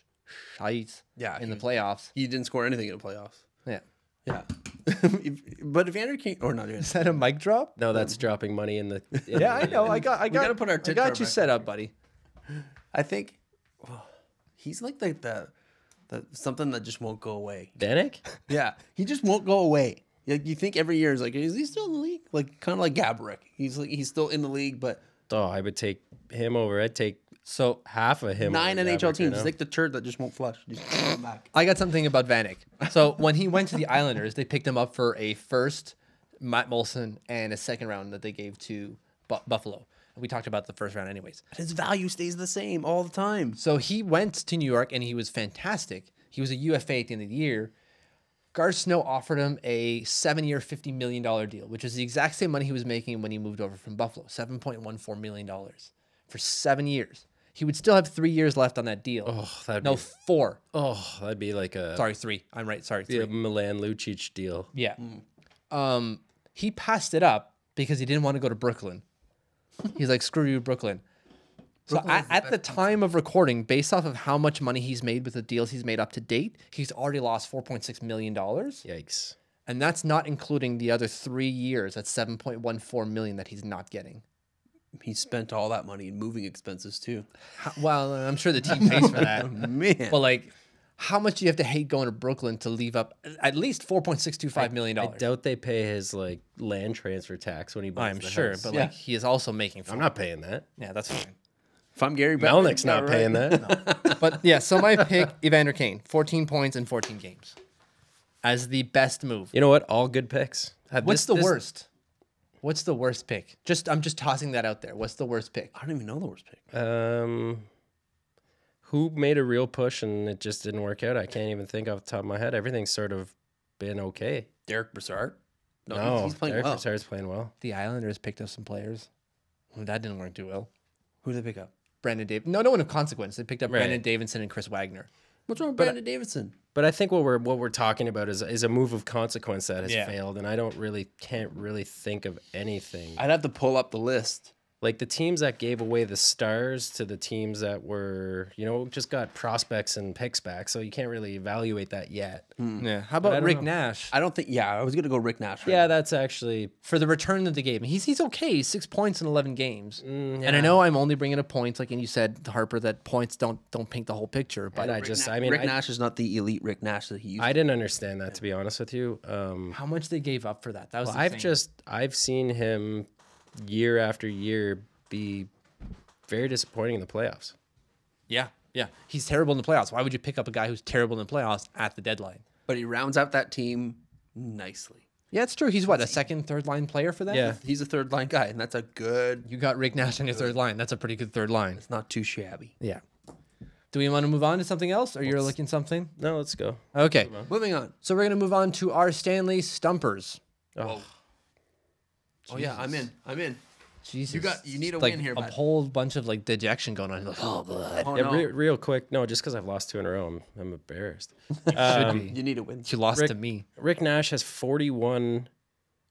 shite in the playoffs. He didn't score anything in the playoffs. Yeah. Yeah. But Evander Kane, or not Evander. Is that a mic drop? No, that's dropping money in the. Yeah, I know. I gotta put our tit got for you our back. set up, buddy. I think he's like the something that just won't go away. Danik? Yeah, he just won't go away. Like you think every year is like, is he still in the league? Like kind of like Gaborik. He's still in the league, but Oh, I would take him over. I'd take So half of him. 9 over NHL Gaborik right teams. now. It's like the turd that just won't flush. Just put him back. I got something about Vanek. So when he went to the Islanders, they picked him up for a first, Matt Molson, and a second round that they gave to Buffalo. We talked about the first round anyways. His value stays the same all the time. So he went to New York, and he was fantastic. He was a UFA at the end of the year. Garth Snow offered him a 7-year, $50 million deal, which is the exact same money he was making when he moved over from Buffalo, $7.14 million for 7 years. He would still have 3 years left on that deal. Oh, that'd No, be. 4. Oh, that'd be like a. Sorry, 3. I'm right. Sorry, 3. The Milan Lucic deal. Yeah. He passed it up because he didn't want to go to Brooklyn. He's like, screw you, Brooklyn. So at the time of recording, based off of how much money he's made with the deals he's made up to date, he's already lost $4.6 million. Yikes. And that's not including the other 3 years at $7.14 million that he's not getting. He spent all that money in moving expenses too. Well, I'm sure the team pays for that. Man, But like, how much do you have to hate going to Brooklyn to leave up at least $4.625 million? I doubt they pay his land transfer tax when he buys I'm the sure, house. but Yeah. like he is also making. I'm not paying that. Yeah, that's fine. if I'm Gary Bettman, Melnick's not right. paying that. But yeah, so my pick, Evander Kane, 14 points in 14 games, as the best move. You know what? All good picks. What's the worst? What's the worst pick? I'm just tossing that out there. What's the worst pick? I don't even know the worst pick. Who made a real push and it just didn't work out? I can't even think off the top of my head. Everything's sort of been okay. Derek Brassard? No, he's playing Derek well. Brassard's playing well. The Islanders picked up some players. Well, that didn't work too well. Who did they pick up? Brandon Dav. No one of consequence. They picked up Right. Brandon Davidson and Chris Wagner. What's wrong with Brandon Davidson? But I think what we're talking about is a move of consequence that has Yeah. failed, and I can't really think of anything. I'd have to pull up the list Like the teams that gave away the stars to the teams that were, just got prospects and picks back. So you can't really evaluate that yet. Yeah. How I about don't Rick know. Nash I don't think. Yeah, I was gonna go Rick Nash. Right Yeah, now. that's actually for the return of the game? He's okay. 6 points in 11 games. And I yeah. know I'm only bringing up points, like and you said, Harper, that points don't paint the whole picture. But And Rick Nash is not the elite Rick Nash that he used. I didn't understand that, to be honest with you. how much they gave up for that? That was Well, the thing. I've seen him year after year be very disappointing in the playoffs. Yeah. He's terrible in the playoffs. Why would you pick up a guy who's terrible in the playoffs at the deadline? but he rounds out that team nicely. Yeah, it's true. He's what, a second, third line player for them? Yeah. He's a third line guy, and that's a good. You got Rick Nash on your third line. That's a pretty good third line. It's not too shabby. Yeah. Do we want to move on to something else, or you're looking something? No, let's go. Okay. Moving on. So we're going to move on to our Stanley Stumpers. Oh, Oh yeah, I'm in. Jesus. You need a like win here, a bud. whole bunch of like dejection going on. Like, oh, blood. Oh yeah, no, real quick. No, just because I've lost 2 in a row, I'm embarrassed. Should be. you need a win. You lost Rick- to me. Rick Nash has 41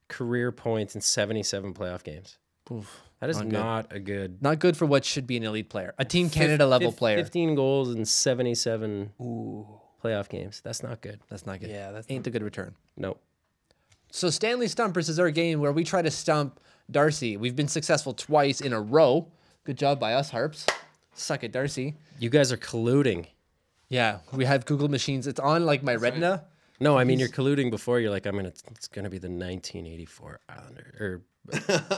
career points in 77 playoff games. Oof. That is Not good. not a good Not good for what should be an elite player. A Team Canada level player. 15 goals in 77 Ooh, playoff games. That's not good. That's not good. Yeah, that's Ain't the good return. Nope. So Stanley Stumpers is our game where we try to stump Darcy. We've been successful twice in a row. Good job by us, Harps. Suck it, Darcy. You guys are colluding. Yeah, we have Google machines. It's on like my retina. No, I mean you're colluding before. You're like, it's gonna be the 1984 Islander or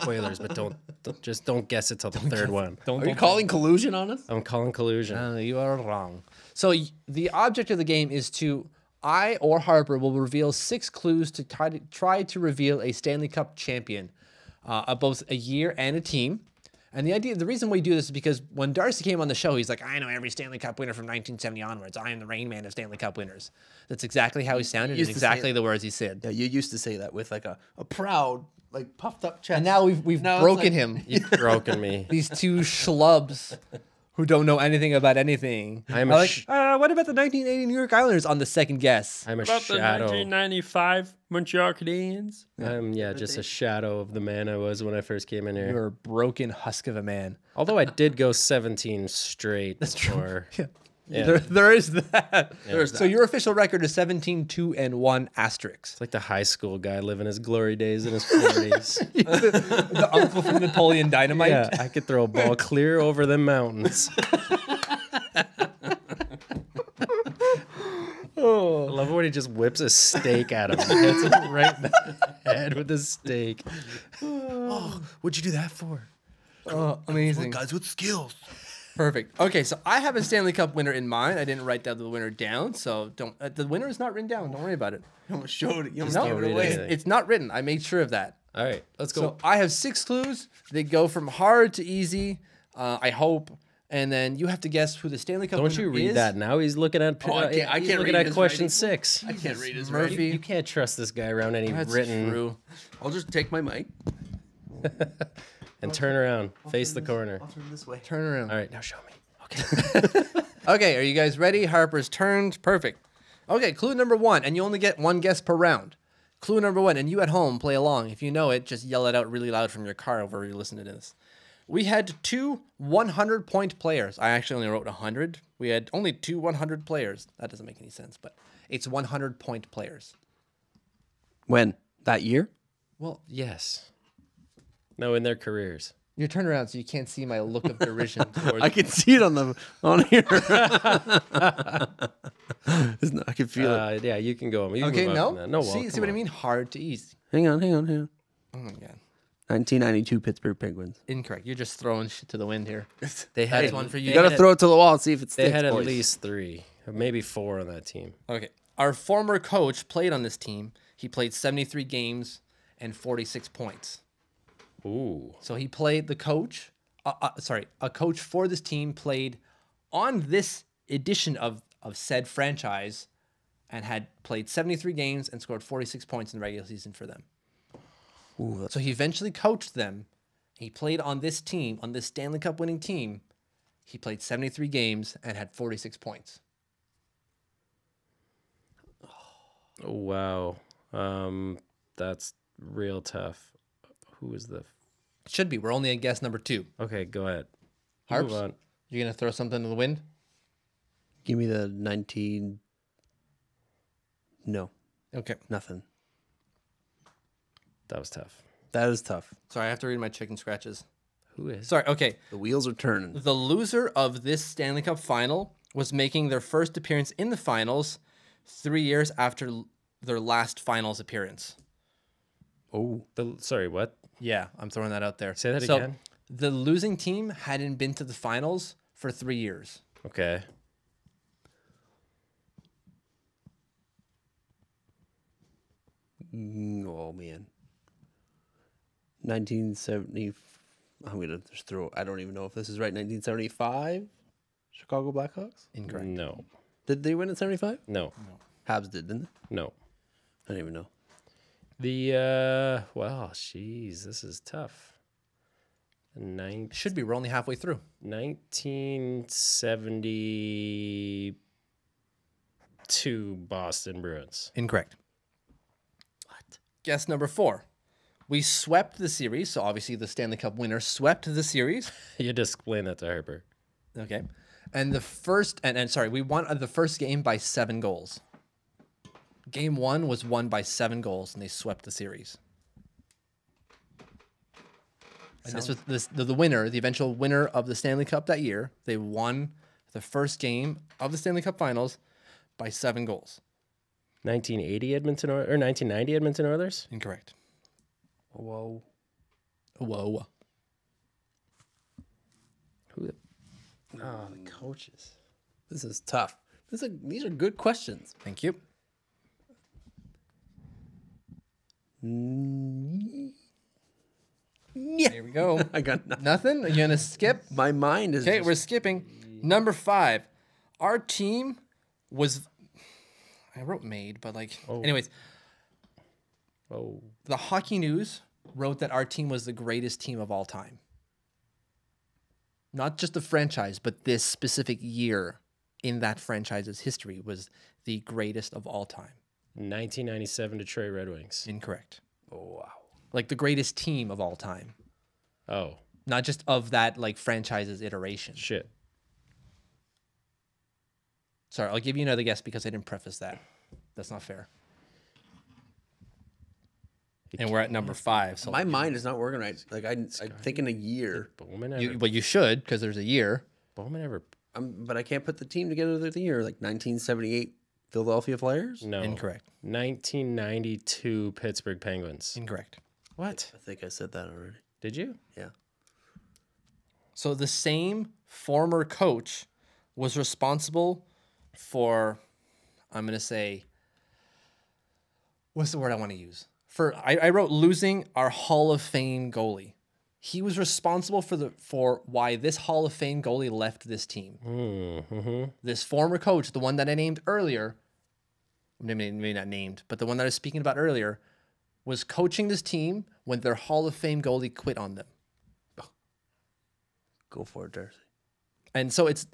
Whalers, but don't guess it till the third one. Are you calling collusion on us? I'm calling collusion. You are wrong. So the object of the game is I or Harper will reveal 6 clues to try to reveal a Stanley Cup champion, both a year and a team. And the reason we do this is because when Darcy came on the show, he's like, I know every Stanley Cup winner from 1970 onwards. I am the Rain Man of Stanley Cup winners. That's exactly how he sounded and used to say exactly the words he said. Yeah, you used to say that with like a proud, like puffed up chest. And now we've Now it's broken like- him. You've broken me. These 2 schlubs who don't know anything about anything. I'm Are a like, sh- what about the 1980 New York Islanders on the second guess? I'm a About the shadow. 1995 Montreal Canadiens. I'm just a shadow of the man I was when I first came in here. You're a broken husk of a man. Although I did go 17 straight. That's true. Yeah. There is that. There's So your official record is 17-2-1 asterisk. It's like the high school guy living his glory days in his 40s. The uncle from Napoleon Dynamite. Yeah, I could throw a ball clear over the mountains. I love it when he just whips a steak at him. He hits him right in the head with a steak. Oh, what'd you do that for? Oh, amazing. guys with skills. Perfect. Okay, so I have a Stanley Cup winner in mind. I didn't write the winner down, so don't. The winner is not written down. Don't worry about it. You almost showed it. You almost No, gave read it it. away. Anything. it's not written. I made sure of that. All right, let's go. So I have 6 clues. They go from hard to easy. I hope, and then you have to guess who the Stanley Cup Don't winner you read is. that now? He's looking at. Oh, I can't he's looking read at his question writing. 6. I can't read his Murphy. writing. You can't trust this guy around any That's written. true. I'll just take my mic. And turn around, face the corner. I'll turn this way. Turn around. All right, now show me. Okay. Okay, are you guys ready? Harper's turned. Perfect. Okay, clue number 1, and you only get 1 guess per round. Clue number 1, and you at home play along. If you know it, just yell it out really loud from your car over you're listening to this. We had 2 100-point players. I actually only wrote 100. We had only 2 100 players. That doesn't make any sense, but it's 100-point players. When? That year? Well, yes. No, in their careers. You turn around so you can't see my look of derision towards I can see it on here. I can feel it. Yeah, you can go. You can Okay, move on from that. No, see what I mean? Hard to easy. Hang on. Oh my god. 1992 Pittsburgh Penguins. Incorrect. You're just throwing shit to the wind here. They had That's one for you. You gotta throw it to the wall and see if it They sticks. had at boys. least 3, maybe 4 on that team. Okay. Our former coach played on this team. He played 73 games and 46 points. Ooh. So he played the coach. A coach for this team played on this edition of said franchise and had played 73 games and scored 46 points in the regular season for them. Ooh, So he eventually coached them. He played on this team, on this Stanley Cup winning team. He played 73 games and had 46 points. Oh, wow. That's real tough. Who was the Should be. We're only at guess number 2. Okay, go ahead. Harps, Move on. you're going to throw something to the wind? Give me the 19. No, Okay. nothing. That was tough. That is tough. Sorry, I have to read my chicken scratches. Who is? Sorry, okay. The wheels are turning. The loser of this Stanley Cup final was making their first appearance in the finals 3 years after their last finals appearance. Oh, Sorry, what? Yeah, I'm throwing that out there. Say that again. The losing team hadn't been to the finals for 3 years. Okay. oh man. 1970. I'm gonna just throw. I don't even know if this is right. 1975. Chicago Blackhawks. Incorrect. No. Did they win in 75? No. Habs did, didn't they? No. I don't even know. Well, jeez, this is tough. Should be. We're only halfway through. 1972 Boston Bruins. Incorrect. What? Guess number 4. We swept the series, so obviously the Stanley Cup winner swept the series. You just explain that to Harper. Okay. And the first, we won the first game by 7 goals. Game 1 was won by 7 goals, and they swept the series. And this was the winner, the eventual winner of the Stanley Cup that year. They won the first game of the Stanley Cup Finals by 7 goals. 1980 Edmonton or 1990 Edmonton Oilers? Incorrect. Whoa. Whoa. Who? Oh, the coaches. This is tough. These are good questions. Thank you. Yeah. There we go. I got nothing. Nothing? Are you going to skip? My mind is. Okay, just- we're skipping. Number 5. Our team was... I wrote made, but Anyways, Oh. the Hockey News wrote that our team was the greatest team of all time. Not just the franchise, but this specific year in that franchise's history was the greatest of all time. 1997 Detroit Red Wings. Incorrect. Oh wow. Like the greatest team of all time. Oh, Not just of that franchise's iteration. shit. Sorry, I'll give you another guess because I didn't preface that. That's not fair. And we're at number 5. So My mind is not working right. I think in a year. Bowman ever? you should, because there's a year. Bowman ever? But I can't put the team together the year. 1978 Philadelphia Flyers. No. Incorrect. 1992 Pittsburgh Penguins. Incorrect. What? I think I said that already. Did you? Yeah. So the same former coach was responsible for, I'm going to say, what's the word I want to use? I wrote losing our Hall of Fame goalie. He was responsible for why this Hall of Fame goalie left this team. Mm-hmm. This former coach, the one that I named earlier, maybe not named, but the one that I was speaking about earlier, was coaching this team when their Hall of Fame goalie quit on them. Go for it, Darcy. And so it's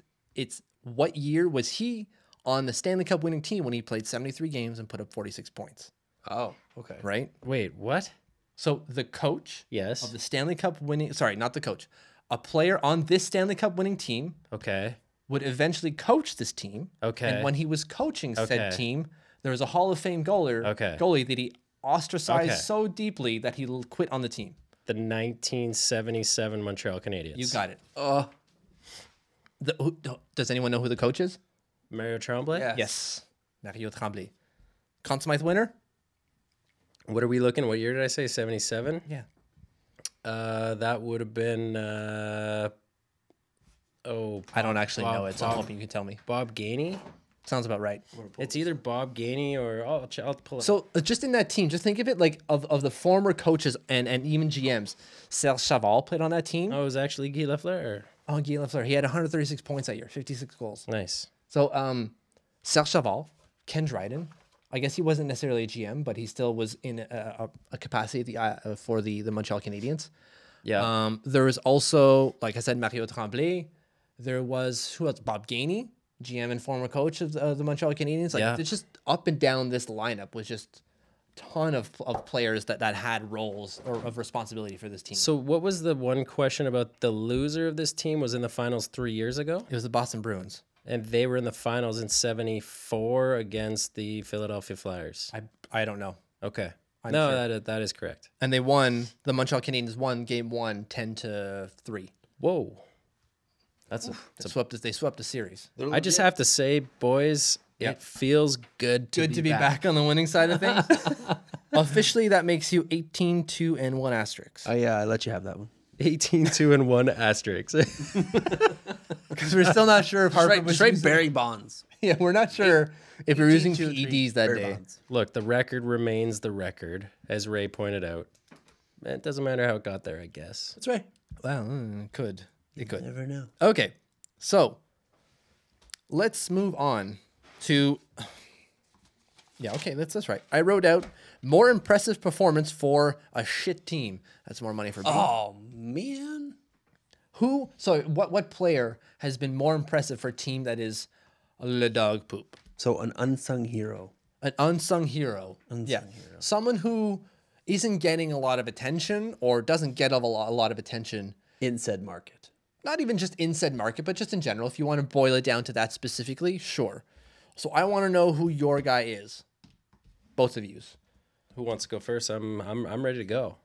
what year was he on the Stanley Cup winning team when he played 73 games and put up 46 points, Oh, okay. right? Wait, what? So the coach Yes. of the Stanley Cup winning, sorry, not the coach, a player on this Stanley Cup winning team Okay. would eventually coach this team. Okay. And when he was coaching Okay. said team, there was a Hall of Fame goalie that he ostracized Okay. so deeply that he quit on the team. The 1977 Montreal Canadiens. You got it. Does anyone know who the coach is? Mario Tremblay? Yeah. Yes. Mario Tremblay. Conn Smythe winner? What are we looking? What year did I say? 77? Yeah. That would have been I don't actually know it, so I'm Bob- hoping you can tell me. Bob Gainey. Sounds about right. It's either Bob Gainey or I'll pull it. So just in that team, just think of it like of the former coaches and even GMs. Serge Chaval played on that team. it was actually Guy Lafleur. Oh, Guy Lafleur. He had 136 points that year, 56 goals. Nice. So Serge Chaval, Ken Dryden. I guess he wasn't necessarily a GM, but he still was in a capacity for the Montreal Canadiens. Yeah. There was also, like I said, Mario Tremblay. There was, who else? Bob Gainey, GM and former coach of the Montreal Canadiens. Yeah. It's just up and down this lineup was just ton of players that had roles or of responsibility for this team. So what was the one question about the loser of this team was in the finals 3 years ago? It was the Boston Bruins. And they were in the finals in 74 against the Philadelphia Flyers. I don't know. Okay. I'm No, sure. that is correct. And they won. The Montreal Canadiens won game 1, 10-3. Whoa. That's They swept the series. I just have to say, boys, it feels good to be back. on the winning side of things. Officially, that makes you 18-2-1 asterisk. Oh yeah, I let you have that one. 18-2-1 asterisk. Because we're still not sure if Harper was Just write using- Barry Bonds. Yeah, we're not sure if you're using 18-2-3 PEDs that Barry day. Bonds. Look, the record remains the record, as Ray pointed out. It doesn't matter how it got there, I guess. That's right. Well, it could. It could. Never know. Okay, so let's move on to. Yeah, okay, that's right. I wrote out more impressive performance for a shit team. That's more money for me. Oh man. Who? So what player has been more impressive for a team that is le dog poop? So an unsung hero. An unsung hero. Hero. Someone who isn't getting a lot of attention or doesn't get a lot of attention. In said market. Not even just in said market, but just in general. If you want to boil it down to that specifically, sure. So I want to know who your guy is. Both of yous. Who wants to go first? I'm ready to go.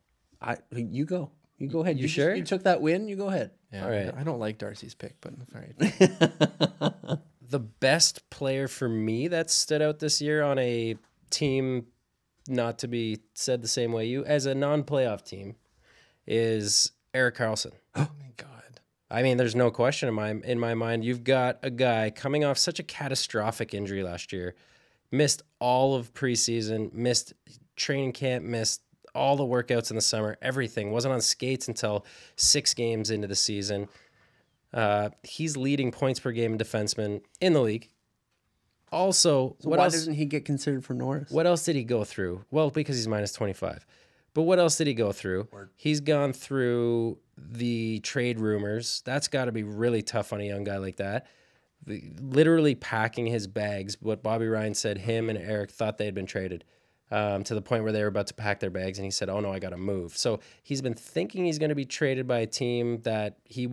You go. You go ahead. You sure? You took that win. You go ahead. Yeah, All right. I don't like Darcy's pick, but all right. The best player for me that stood out this year on a team, not to be said the same way you, as a non-playoff team, is Erik Karlsson. Oh my God. I mean, there's no question in my mind. You've got a guy coming off such a catastrophic injury last year, missed all of preseason, missed training camp, missed all the workouts in the summer, everything. Wasn't on skates until 6 games into the season. He's leading points per game defenseman in the league. Also, So why doesn't he get considered for Norris? what else did he go through? Well, because he's minus 25. But what else did he go through? He's gone through the trade rumors. That's got to be really tough on a young guy like that. Literally packing his bags. What Bobby Ryan said, him and Eric thought they had been traded to the point where they were about to pack their bags. And he said, oh, no, I got to move. So he's been thinking he's going to be traded by a team that he,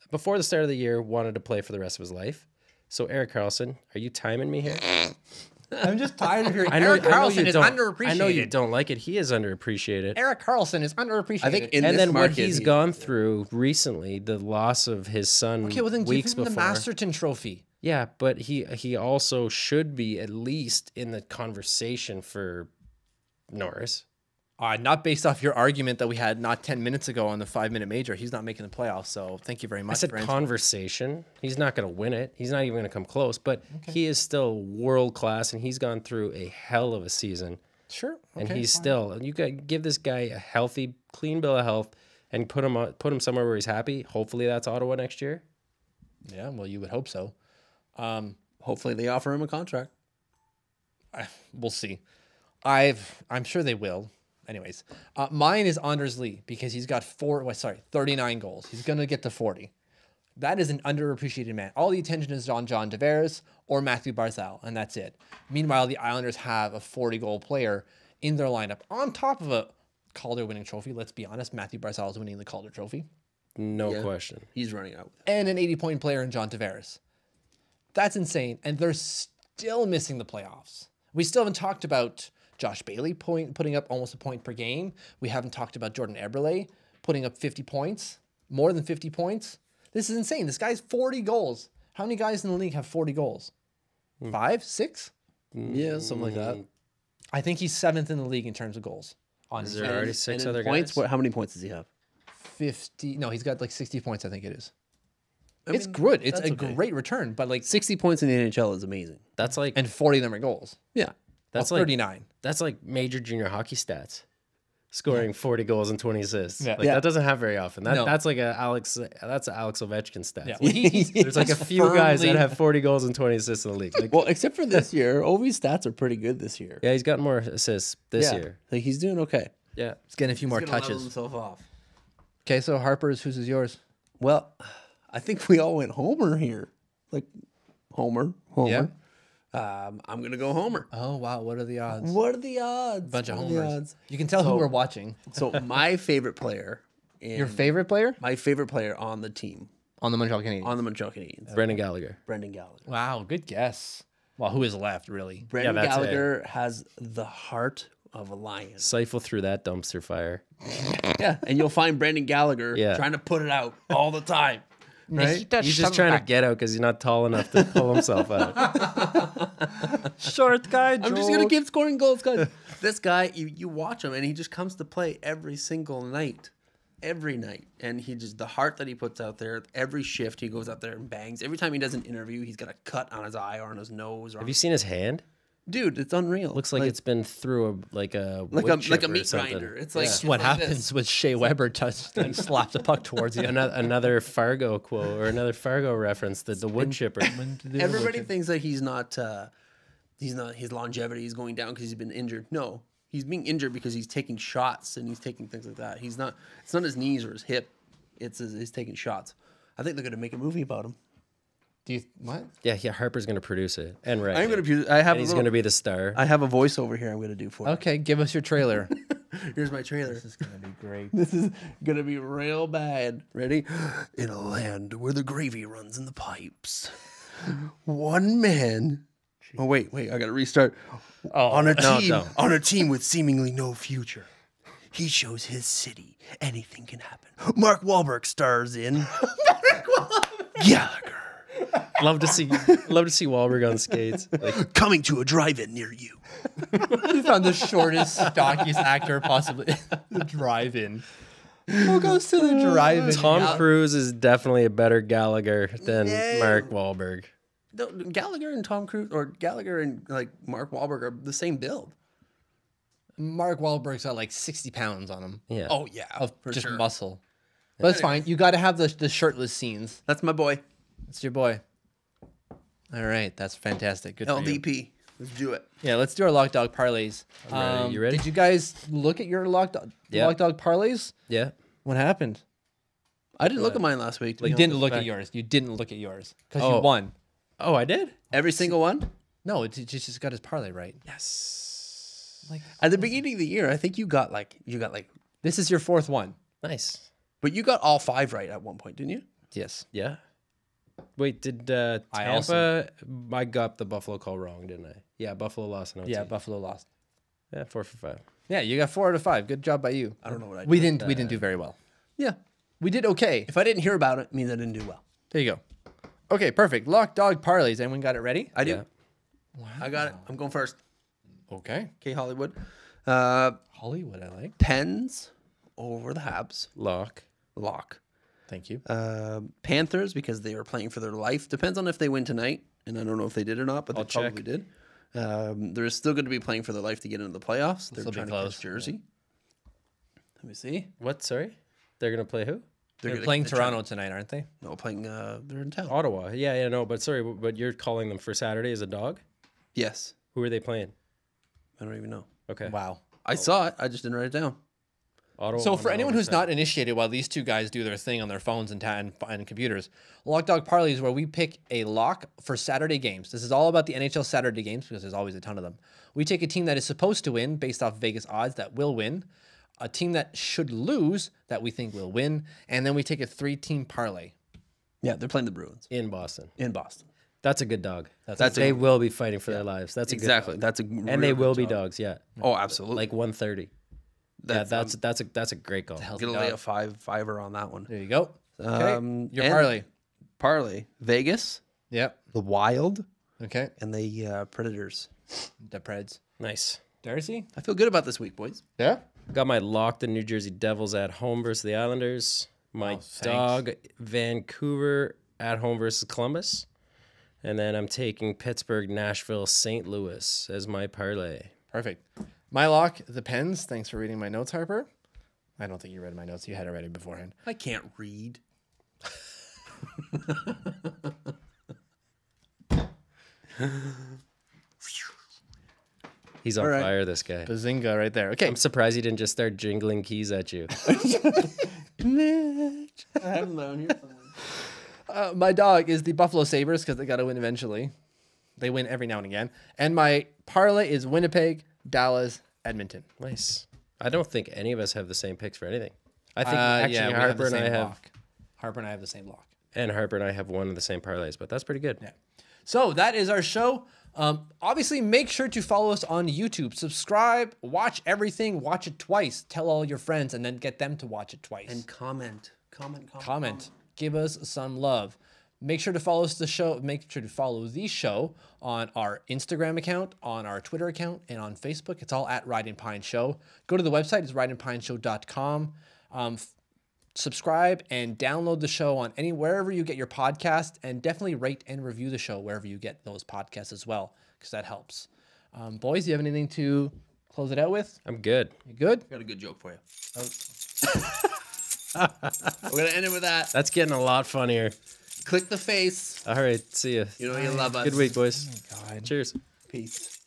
before the start of the year, wanted to play for the rest of his life. So Erik Karlsson, are you timing me here? I'm just tired of hearing I know Erik Karlsson you is don't. underappreciated. I know you don't like it. He is underappreciated. Erik Karlsson is underappreciated. I think in And this then what market, he's gone through recently, the loss of his son okay, well then give weeks him the before. Masterton Trophy. Yeah, but he also should be at least in the conversation for Norris. Not based off your argument that we had not 10 minutes ago on the 5-minute major. He's not making the playoffs, so thank you very much. I said for answering. conversation. He's not going to win it. He's not even going to come close, but he is still world class, and he's gone through a hell of a season. Sure. And okay, he's fine. still, you got to give this guy a healthy, clean bill of health and put him somewhere where he's happy. Hopefully that's Ottawa next year. Yeah, well, you would hope so. hopefully they offer him a contract. We'll see. I'm sure they will. Anyways, mine is Anders Lee because he's got 39 goals. He's going to get to 40. That is an underappreciated man. All the attention is on John Tavares or Matthew Barzal, and that's it. Meanwhile, the Islanders have a 40-goal player in their lineup on top of a Calder winning trophy. Let's be honest, Matthew Barzal is winning the Calder trophy. No question. He's running out. And an 80-point player in John Tavares. That's insane. And they're still missing the playoffs. We still haven't talked about Josh Bailey putting up almost a point per game. We haven't talked about Jordan Eberle putting up 50 points, more than 50 points. This is insane. This guy's 40 goals. How many guys in the league have 40 goals? 5, 6? Yeah, something like that. I think he's 7th in the league in terms of goals. Is there already 6 other points? guys? How many points does he have? 50. No, he's got like 60 points, I think it is. I It's mean, good. It's that's a okay. great return, but like 60 points in the NHL is amazing. That's like and 40 of them are goals. Yeah. that's Well, like 39. That's like major junior hockey stats. Scoring 40 goals and 20 assists. Yeah. Like Yeah. that doesn't happen very often. No. That's like that's an Alex Ovechkin stat. Yeah, well, There's like a he's few guys that firmly- have 40 goals and 20 assists in the league. Like, Well, except for this year, Ovi's stats are pretty good this year. yeah, he's got more assists this year. Like he's doing okay. Yeah. He's getting a few more He's gonna level touches. himself off. Okay, so Harper's, whose is yours? Well, I think we all went Homer here. Like Homer. Yeah. I'm gonna go Homer. Oh wow, what are the odds? What are the odds? Bunch of What are the homers. odds? You can tell who we're watching. So my favorite player, Your favorite player my favorite player on the team, on the Montreal Canadiens? on the Montreal Canadiens, Brendan Gallagher. Brendan Gallagher. Wow, good guess. Well, who is left really? Brendan that's it. Gallagher has the heart of a lion. Siphon through that dumpster fire. Yeah, and you'll find Brendan Gallagher Yeah. trying to put it out all the time. Right? He's just trying to get out because he's not tall enough to pull himself out. Short guy. I'm just gonna keep scoring goals, guys. This guy, you watch him, and he just comes to play every single night, every night, and he just the heart that he puts out there. Every shift, he goes out there and bangs. Every time he does an interview, he's got a cut on his eye or on his nose. Or Have you seen his hand? dude? It's unreal. Looks like it's been through a like wood a chipper or meat something. grinder. It's like That's what like happens this. with Shea Weber and slaps a puck towards you. Another Fargo quote or another Fargo reference. The wood chipper. Everybody thinks that he's not his longevity is going down because he's been injured. No, he's being injured because he's taking shots and he's taking things like that. He's not. It's not his knees or his hip. He's taking shots. I think they're gonna make a movie about him. Do you what? Yeah, Harper's gonna produce it and write. I'm it. gonna. I have. And he's gonna be the star. I have a voiceover here. I'm gonna do for. Okay, give us your trailer. Here's my trailer. This is gonna be great. This is gonna be real bad. Ready? In a land where the gravy runs in the pipes, one man. Oh wait, I gotta restart. On a team with seemingly no future, he shows his city anything can happen. Mark Wahlberg stars in Gallagher, Love to see Wahlberg on skates. Like, coming to a drive-in near you. You found the shortest, stockiest actor possibly. The drive-in. Who goes to the drive-in? Tom Cruise is definitely a better Gallagher than Yeah. Mark Wahlberg. No, Gallagher and Tom Cruise, or Gallagher and like Mark Wahlberg are the same build. Mark Wahlberg's got like 60 pounds on him Yeah. Oh yeah, of for just sure. muscle. But it's fine. You got to have the shirtless scenes. That's my boy. It's your boy. All right, that's fantastic. Good for you. LDP. Let's do it. Yeah, let's do our lock dog parlays. ready. You ready? Did you guys look at your lock dog parlays? Yeah. What happened? I didn't look at mine last week. to be You didn't honest. look at yours. You didn't look at yours because Oh. you won. Oh, I did. Every single one. No, it just got his parlay right. Yes. Like At the beginning of the year, I think you got like, this is your fourth one. Nice. but you got all 5 right at one point, didn't you? Yes. Yeah. Wait, did Tampa? I got the Buffalo call wrong, didn't I? Yeah, Buffalo lost in OT. Yeah, Buffalo lost. Yeah, 4 for 5. Yeah, you got 4 out of 5. Good job by you. I don't know what I did. We didn't do very well. Yeah. We did okay. If I didn't hear about it, it means I didn't do well. There you go. Okay, perfect. Lock dog parlays. Anyone got it ready? I do. Yeah. I got it. I'm going first. Okay. Okay, Hollywood. Hollywood, I like. Pens over the Habs. Lock. Lock. Thank you. Panthers because they were playing for their life. Depends on if they win tonight, and I don't know if they did or not, but they check. probably did. They're still going to be playing for their life to get into the playoffs. They're This'll be trying to close. catch Jersey. Let me see. What? Sorry? They're going to play who? They're gonna- playing trying- Toronto tonight, aren't they? No, playing. They're in town. Ottawa. Yeah, no, but sorry, but you're calling them for Saturday as a dog? Yes. Who are they playing? I don't even know. Okay. Wow. I saw it. I just didn't write it down. Ottawa. So for on anyone the who's not initiated, while these two guys do their thing on their phones and computers, Lock Dog Parlay is where we pick a lock for Saturday games. This is all about the NHL Saturday games because there's always a ton of them. We take a team that is supposed to win based off Vegas odds that will win, a team that should lose that we think will win, and then we take a 3-team parlay. Yeah, they're playing the Bruins in Boston. in Boston. That's a good dog. They will be fighting for their lives. That's a Exactly. good dog. That's a And they will be dogs, yeah. Oh, absolutely. Like 130. Yeah, that's a great goal. gonna lay a fiver on that one. There you go. Okay. Your and parlay. Parlay. Vegas, Yep. the Wild, Okay. and the Predators. The Preds. Nice. Darcy? I feel good about this week, boys. Yeah. Got my lock, the New Jersey Devils at home versus the Islanders. My thanks. dog, Vancouver at home versus Columbus. And then I'm taking Pittsburgh, Nashville, St. Louis as my parlay. Perfect. My lock, the Pens. Thanks for reading my notes, Harper. I don't think you read my notes. You had it ready beforehand. I can't read. He's on All right. fire, this guy. Bazinga right there. Okay. I'm surprised he didn't just start jingling keys at you. I have them down here somewhere. My dog is the Buffalo Sabres because they got to win eventually. They win every now and again. And my parlay is Winnipeg, Dallas, Edmonton. Nice. I don't think any of us have the same picks for anything. I think Yeah, we have Harper the and I same have, lock. Harper and I have the same lock. and Harper and I have one of the same parlays, but that's pretty good. Yeah. So that is our show. Obviously, make sure to follow us on YouTube. Subscribe, watch everything, watch it twice. Tell all your friends, and then get them to watch it twice. And comment. Give us some love. Make sure to follow us the show. Make sure to follow the show on our Instagram account, on our Twitter account, and on Facebook. It's all at Ride and Pine Show. Go to the website. It's rideandpineshow.com. Subscribe and download the show on wherever you get your podcast, and definitely rate and review the show wherever you get those podcasts as well, because that helps. Boys, do you have anything to close it out with? I'm good. You good? I got a good joke for you. We're gonna end it with that. That's getting a lot funnier. Click the face. All right. See ya. You know you love us. Good week, boys. Oh, God. Cheers. Peace.